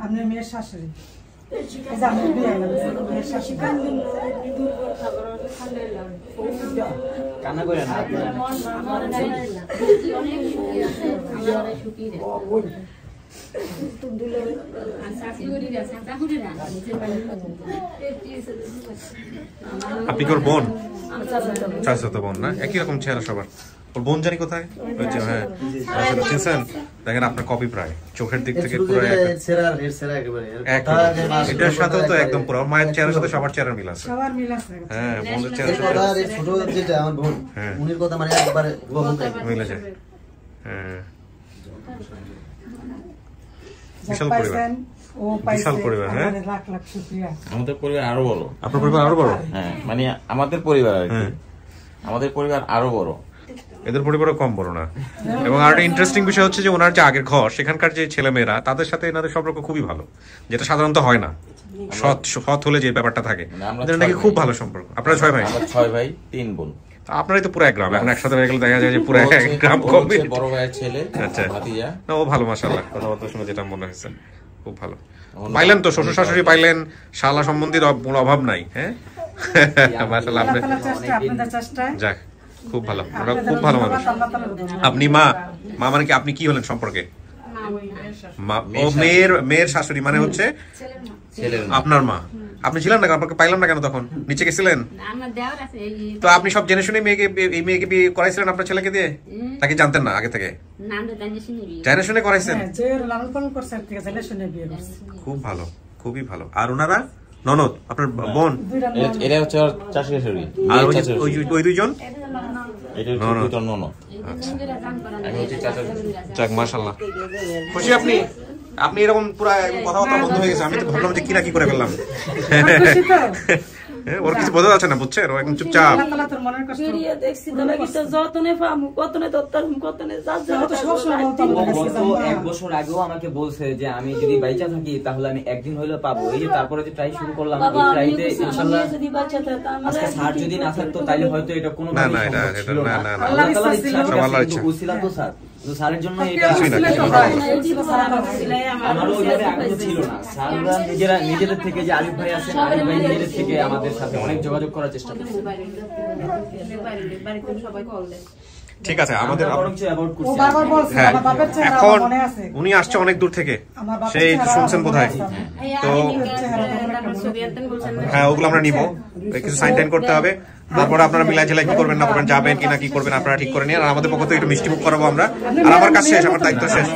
D: আপনার মেয়ের শাশুড়ি,
E: কান্না করে না
C: আপনি কি ওর বোন? চাচাতো বোন না? একই রকম চেহারা সবার। ওর বোন জানি কোথায়? হ্যাঁ, চিনছেন? দেখেন আপনার কপি প্রায়, চোখের দিক থেকে পুরো এটার সাথে তো একদম পুরো মায়ের চেহারার সাথে সবার চেহারা মিল আছে। হ্যাঁ, বোনের চেহারা
H: ছোট যেটা আমার বোন, উনির কথা মানে একবারে
C: মিলে যায়। হ্যাঁ, বিশাল পরিবার, বিশাল পরিবার। হ্যাঁ,
F: আমাদের পরিবার আরো বড়।
C: আপনার পরিবার আরো বড়?
F: হ্যাঁ, মানে আমাদের পরিবার আর কি, আমাদের পরিবার আরো বড়,
C: এদের পরিবারও কম বড় না। এবং আর একটা ইন্টারেস্টিং বিষয় হচ্ছে যে ওনার যে আগের ঘর, সেখানকার যে ছেলেমেয়েরা, তাদের সাথে এনাদের সম্পর্ক খুবই ভালো, যেটা সাধারণত হয় না। সৎ হলে যে ব্যাপারটা থাকে, নাকি খুব ভালো সম্পর্ক। আপনারা 6 ভাই?
F: 6 ভাই 3 বোন।
C: আপনারাই তো পুরো এক গ্রাম, এখন একসাথে হয়ে গেলে দেখা যায় যে পুরো এক গ্রাম কমবে।
F: বড় ভাইয়ের ছেলে।
C: আচ্ছা,
F: ভাতিজা।
C: না, ও ভালো, মাশাআল্লাহ, কথাবার্তা শুনে যেটা মনে হচ্ছে খুব ভালো। পাইলেন তো, শ্বশুর শাশুড়ি পাইলেন, শালা সম্বন্ধীর কোনো অভাব নাই। হ্যাঁ, মাশাআল্লাহ, যাক, খুব ভালো, ওরা খুব ভালো মানুষ। আপনি মা মানে কি, আপনি কি হলেন সম্পর্কে? ও মেয়ের শাশুড়ি, মানে হচ্ছে আপনার মা। আপনি ছিলেন না, আপনাকে পাইলাম না কেন তখন? নিচে গেছিলেন তো? আপনি সব জেনে শুনে এই মেয়েকে বিয়ে করাইছিলেন আপনার ছেলেকে দিয়ে? তাকে জানতেন না আগে থেকে? জেনে শুনে করাইছেন? খুব ভালো, খুবই ভালো। আর ওনারা ননদ, আপনার বোন?
F: এরা হচ্ছে চাচি শাশুড়ি।
C: আর ওই দুইজন
F: ননদ।
C: যাক, মাশাআল্লাহ, খুশি আপনি? আপনি এরকম পুরো কথাবার্তা বন্ধ হয়ে গেছে, আমি তো ভাবলাম যে কি না কি করে ফেললাম। ওর কিছু বোঝা যাচ্ছে না, বুঝছেন? ও একদম চুপচাপ।
L: এক বছর আগেও আমাকে বলছে যে আমি যদি বাইচা থাকি তাহলে আমি একদিন হইলেও পাবো। এই যে তারপরে যে ট্রাই শুরু করলাম, এই ট্রাইতে ইনশাআল্লাহ আজকে স্যার যদি না থাকতো তাইলে হয়তো এটা কোনো
C: না না এটা না না না
L: আল্লাহ তাআলার ইচ্ছা
C: সব আল্লাহর ইচ্ছা।
L: উসিলা তো স্যার, তো স্যারের জন্য এটা আমারও ওইভাবে আগ্রহ ছিল না। স্যাররা নিজেদের থেকে যে আরিফ ভাই আছেন, আরিফ ভাই নিজেদের থেকে আমাদের সাথে অনেক যোগাযোগ করার চেষ্টা করছে।
C: ঠিক আছে, আমাদের এখন উনি আসছে অনেক দূর থেকে, সেই শুনছেন বোধহয়। তো হ্যাঁ, ওগুলো আমরা নিব, কিছু সাইন টাইন করতে হবে, তারপরে আপনারা মিলাই ঝেলাই কি করবেন না করবেন, যাবেন কিনা কি করবেন আপনারা ঠিক করে নিন। আর আমাদের পক্ষ থেকে একটু মিষ্টি মুখ করাবো আমরা, আর আমার কাজ শেষ, আমার দায়িত্ব শেষ।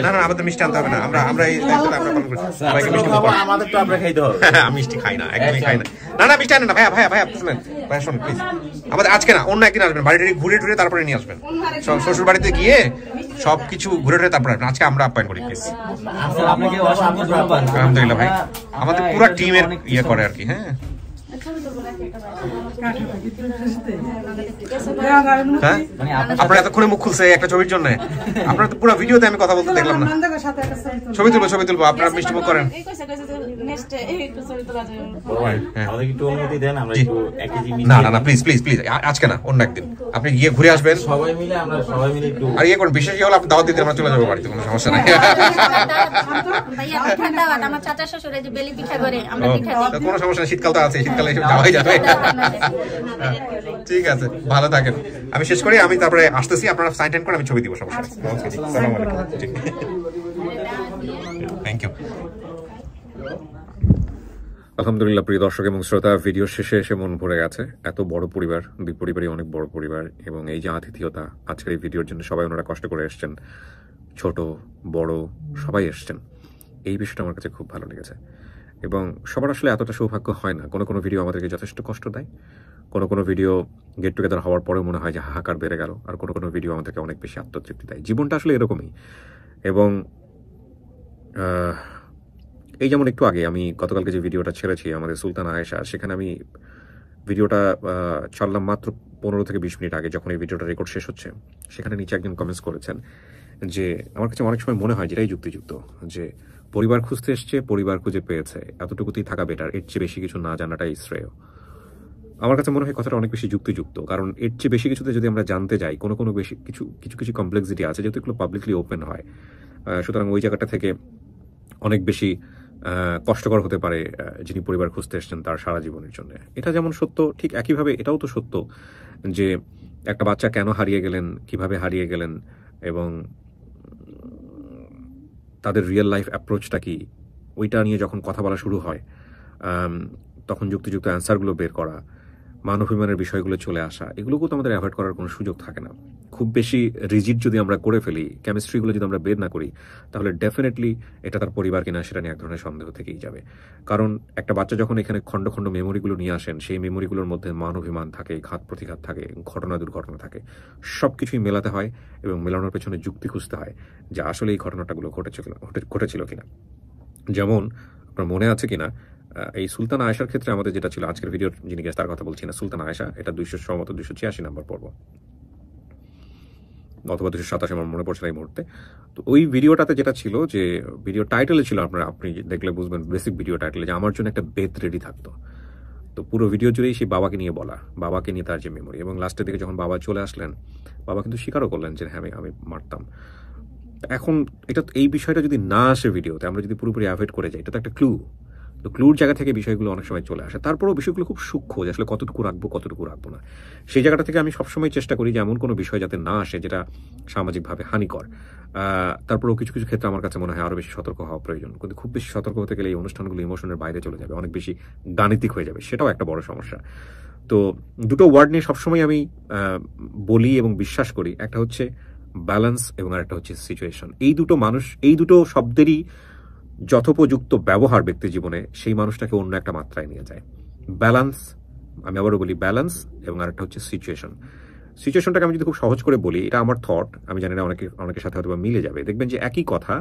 C: না না, আমাদের মিষ্টি আনতে হবে না, আমরা এই দায়িত্বটা আমরা পালন করছি। সবাইকে মিষ্টি মুখ করাবো। আমাদের তো আমরা খাইতে হবে। আমি মিষ্টি খাই না, একদমই খাই না। না না, মিষ্টি আনেন না ভাইয়া, ভাইয়া শুনেন, ভাইয়া শুনুন প্লিজ। আমাদের আজকে না, অন্য একদিন আসবেন, বাড়িটা ঘুরে টুরে তারপরে নিয়ে আসবেন। শ্বশুর বাড়িতে গিয়ে সবকিছু ঘুরে টুরে তারপরে আসবেন। আজকে আমরা আপ্যায়ন করি প্লিজ। আলহামদুলিল্লাহ ভাই, আমাদের পুরো টিমের ইয়ে করে আর কি। হ্যাঁ আপনারা এতক্ষণে মুখ খুলছে একটা ছবির জন্য, আপনারা তো পুরো ভিডিওতে আমি কথা বলতে দেখলাম না। ছবি তুলবো, আপনারা মিষ্টি মুখ করেন। না না না, প্লিজ প্লিজ প্লিজ, আজকে না, অন্য একদিন আপনি গিয়ে ঘুরে আসবেন সবাই মিলে, আমরা সবাই মিলে একটু। আর ইয়ে করুন, বিশেষ হলে আপনি দাওয়াত দিতে আমরা চলে যাবো বাড়িতে, কোনো সমস্যা নাই। কোনো সমস্যা নেই, শীতকাল তো আছে, শীতকালে এসব যাওয়াই যাবে। ঠিক আছে, ভালো থাকেন। আমি শেষ করি, আমি তারপরে আসতেছি, আপনারা সাইন টাইন করে আমি ছবি দিব, সমস্যা নেই। Thank you. আলহামদুলিল্লাহ প্রিয় দর্শক এবং শ্রোতা, ভিডিও শেষে এসে মন ভরে গেছে। এত বড় পরিবার, দুই পরিবারই অনেক বড় পরিবার, এবং এই যে আতিথেয়তা, আজকের এই ভিডিওর জন্য সবাই ওনারা কষ্ট করে এসছেন, ছোট বড় সবাই এসছেন। এই বিষয়টা আমার কাছে খুব ভালো লেগেছে, এবং সবার আসলে এতটা সৌভাগ্য হয় না। কোনো কোনো ভিডিও আমাদেরকে যথেষ্ট কষ্ট দেয়, কোনো কোনো ভিডিও গেট টুগেদার হওয়ার পরে মনে হয় যে হাহাকার বেড়ে গেল, আর কোনো কোনো ভিডিও আমাদেরকে অনেক বেশি আত্মতৃপ্তি দেয়। জীবনটা আসলে এরকমই। এবং এই যেমন একটু আগে আমি গতকালকে যে ভিডিওটা ছেড়েছি আমাদের সুলতানা আয়েশা, সেখানে আমি ভিডিওটা ছাড়লাম মাত্র 15 থেকে 20 মিনিট আগে, যখন এই ভিডিওটা রেকর্ড শেষ হচ্ছে, সেখানে নিচে একজন কমেন্টস করেছেন যে আমার কাছে অনেক সময় মনে হয় যেটাই যুক্তিযুক্ত, যে পরিবার খুঁজতে এসছে, পরিবার খুঁজে পেয়েছে, এতটুকুতেই থাকা বেটার, এর চেয়ে বেশি কিছু না জানাটাই শ্রেয়। আমার কাছে মনে হয় কথাটা অনেক বেশি যুক্তিযুক্ত, কারণ এর চেয়ে বেশি কিছুতে যদি আমরা জানতে যাই, কোনো কোনো বেশি কিছু কমপ্লেক্সিটি আছে, যেহেতু এগুলো পাবলিকলি ওপেন হয়, সুতরাং ওই জায়গাটা থেকে অনেক বেশি কষ্টকর হতে পারে যিনি পরিবার খুঁজতে এসছেন তার সারা জীবনের জন্য। এটা যেমন সত্য, ঠিক একইভাবে এটাও তো সত্য যে একটা বাচ্চা কেন হারিয়ে গেলেন, কিভাবে হারিয়ে গেলেন, এবং তাদের রিয়েল লাইফ অ্যাপ্রোচটা কি, ওইটা নিয়ে যখন কথা বলা শুরু হয়, তখন যুক্তিযুক্ত অ্যান্সারগুলো বের করা, মানবাভিমানের বিষয়গুলো চলে আসা, এগুলোকেও তো আমাদের অ্যাভয়েড করার কোনো সুযোগ থাকে না। খুব বেশি রিজিড যদি আমরা করে ফেলি, কেমিস্ট্রিগুলো যদি আমরা বের না করি, তাহলে ডেফিনেটলি এটা তার পরিবার কিনা সেটা নিয়ে এক ধরনের সন্দেহ থেকেই যাবে। কারণ একটা বাচ্চা যখন এখানে খণ্ড খণ্ড মেমোরিগুলো নিয়ে আসেন, সেই মেমোরিগুলোর মধ্যে মানবাভিমান থাকে, ঘাত প্রতিঘাত থাকে, ঘটনা দুর্ঘটনা থাকে, সব কিছুই মেলাতে হয়, এবং মেলানোর পেছনে যুক্তি খুঁজতে হয় যে আসলে এই ঘটনাটাগুলো ঘটেছিল কিনা। যেমন আপনার মনে আছে কিনা, এই সুলতানা আয়েশার ক্ষেত্রে আমাদের যেটা ছিল, আজকের ভিডিওর যিনি গেস্ট তার কথা বলছি না, সুলতানা আয়েশা, এটা 286 নাম্বার পর্ব অথবা 287, আমার মনে পড়ছে না এই মুহূর্তে। তো ওই ভিডিওটাতে যেটা ছিল, যে ভিডিও টাইটেলে ছিল, আপনি দেখলে বুঝবেন, বেসিক ভিডিও টাইটেলে, যে আমার জন্য একটা বেদ রেডি থাকতো। তো পুরো ভিডিও জুড়েই সেই বাবাকে নিয়ে বলা, বাবাকে নিয়ে তার যে মেমোরি, এবং লাস্টের দিকে যখন বাবা চলে আসলেন, বাবা কিন্তু স্বীকারও করলেন যে হ্যাঁ আমি মারতাম। এখন এই বিষয়টা যদি না আসে ভিডিওতে, আমরা যদি পুরোপুরি অ্যাভয়েড করে যাই, এটা তো একটা ক্লু। তো ক্লুর জায়গা থেকে বিষয়গুলো অনেক সময় চলে আসে। তারপরেও বিষয়গুলো খুব সূক্ষ্ম, যে আসলে কতটুকু রাখবো কতটুকু রাখবো না, সেই জায়গাটা থেকে আমি সবসময় চেষ্টা করি যে এমন কোনো বিষয় যাতে না আসে যেটা সামাজিকভাবে হানিকর। তারপরেও কিছু কিছু ক্ষেত্রে আমার কাছে মনে হয় আরও বেশি সতর্ক হওয়া প্রয়োজন, কিন্তু খুব বেশি সতর্ক হতে গেলে এই অনুষ্ঠানগুলো ইমোশনের বাইরে চলে যাবে, অনেক বেশি গাণিতিক হয়ে যাবে, সেটাও একটা বড় সমস্যা। তো দুটো ওয়ার্ড নিয়ে সবসময় আমি বলি এবং বিশ্বাস করি, একটা হচ্ছে ব্যালেন্স এবং আরেকটা হচ্ছে সিচুয়েশন। এই দুটো শব্দেরই যথোপযুক্ত ব্যবহার ব্যক্তি জীবনে সেই মানুষটাকে অন্য একটা মাত্রায় নিয়ে যায়। ব্যালেন্স, আমি আবারও বলি, ব্যালেন্স, এবং আরেকটা হচ্ছে সিচুয়েশন। সিচুয়েশনটাকে আমি যদি খুব সহজ করে বলি, এটা আমার থট, আমি জানি না অনেকের সাথে হয়তো মিলে যাবে। দেখবেন যে একই কথা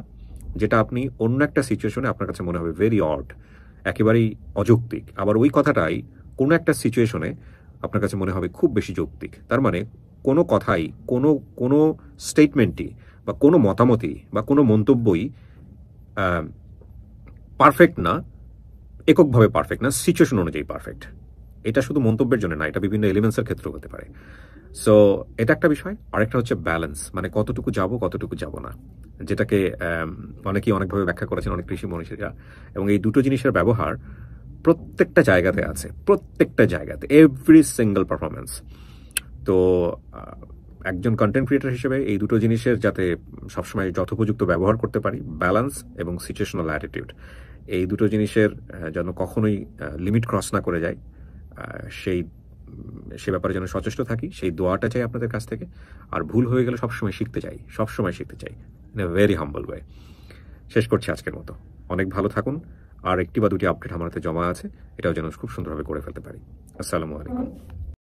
C: যেটা আপনি অন্য একটা সিচুয়েশনে আপনার কাছে মনে হবে ভেরি অড, একেবারেই অযৌক্তিক, আবার ওই কথাটাই কোনো একটা সিচুয়েশনে আপনার কাছে মনে হবে খুব বেশি যৌক্তিক। তার মানে কোনো কথাই, কোনো স্টেটমেন্টই বা কোনো মতামতই বা কোনো মন্তব্যই পারফেক্ট না, এককভাবে পারফেক্ট না, সিচুয়েশন অনুযায়ী পারফেক্ট। এটা শুধু মন্তব্যের জন্য না, এটা বিভিন্ন এলিমেন্টসের ক্ষেত্রেও হতে পারে। সো এটা একটা বিষয়। আরেকটা হচ্ছে ব্যালেন্স, মানে কতটুকু যাব কতটুকু যাব না, যেটাকে অনেকেই অনেকভাবে ব্যাখ্যা করেছেন অনেক কৃষি মনীষীরা। এবং এই দুটো জিনিসের ব্যবহার প্রত্যেকটা জায়গাতে আছে, প্রত্যেকটা জায়গাতে, এভরি সিঙ্গল পারফরমেন্স। তো একজন কন্টেন্ট ক্রিয়েটর হিসেবে এই দুটো জিনিসের যাতে সবসময় যথোপযুক্ত ব্যবহার করতে পারি, ব্যালেন্স এবং সিচুয়েশনাল অ্যাটিটিউড, এই দুটো জিনিসের যেন কখনোই লিমিট ক্রস না করে যায়, সে ব্যাপারে যেন সচেষ্ট থাকি, সেই দোয়াটা চাই আপনাদের কাছ থেকে। আর ভুল হয়ে গেলে সবসময় শিখতে চাই, সবসময় শিখতে চাই, in a very humble way. শেষ করছি আজকের মতো। অনেক ভালো থাকুন। আর একটি বা দুটি আপডেট আমার হাতে জমা আছে, এটাও যেন খুব সুন্দরভাবে করে ফেলতে পারি। আসসালামু আলাইকুম।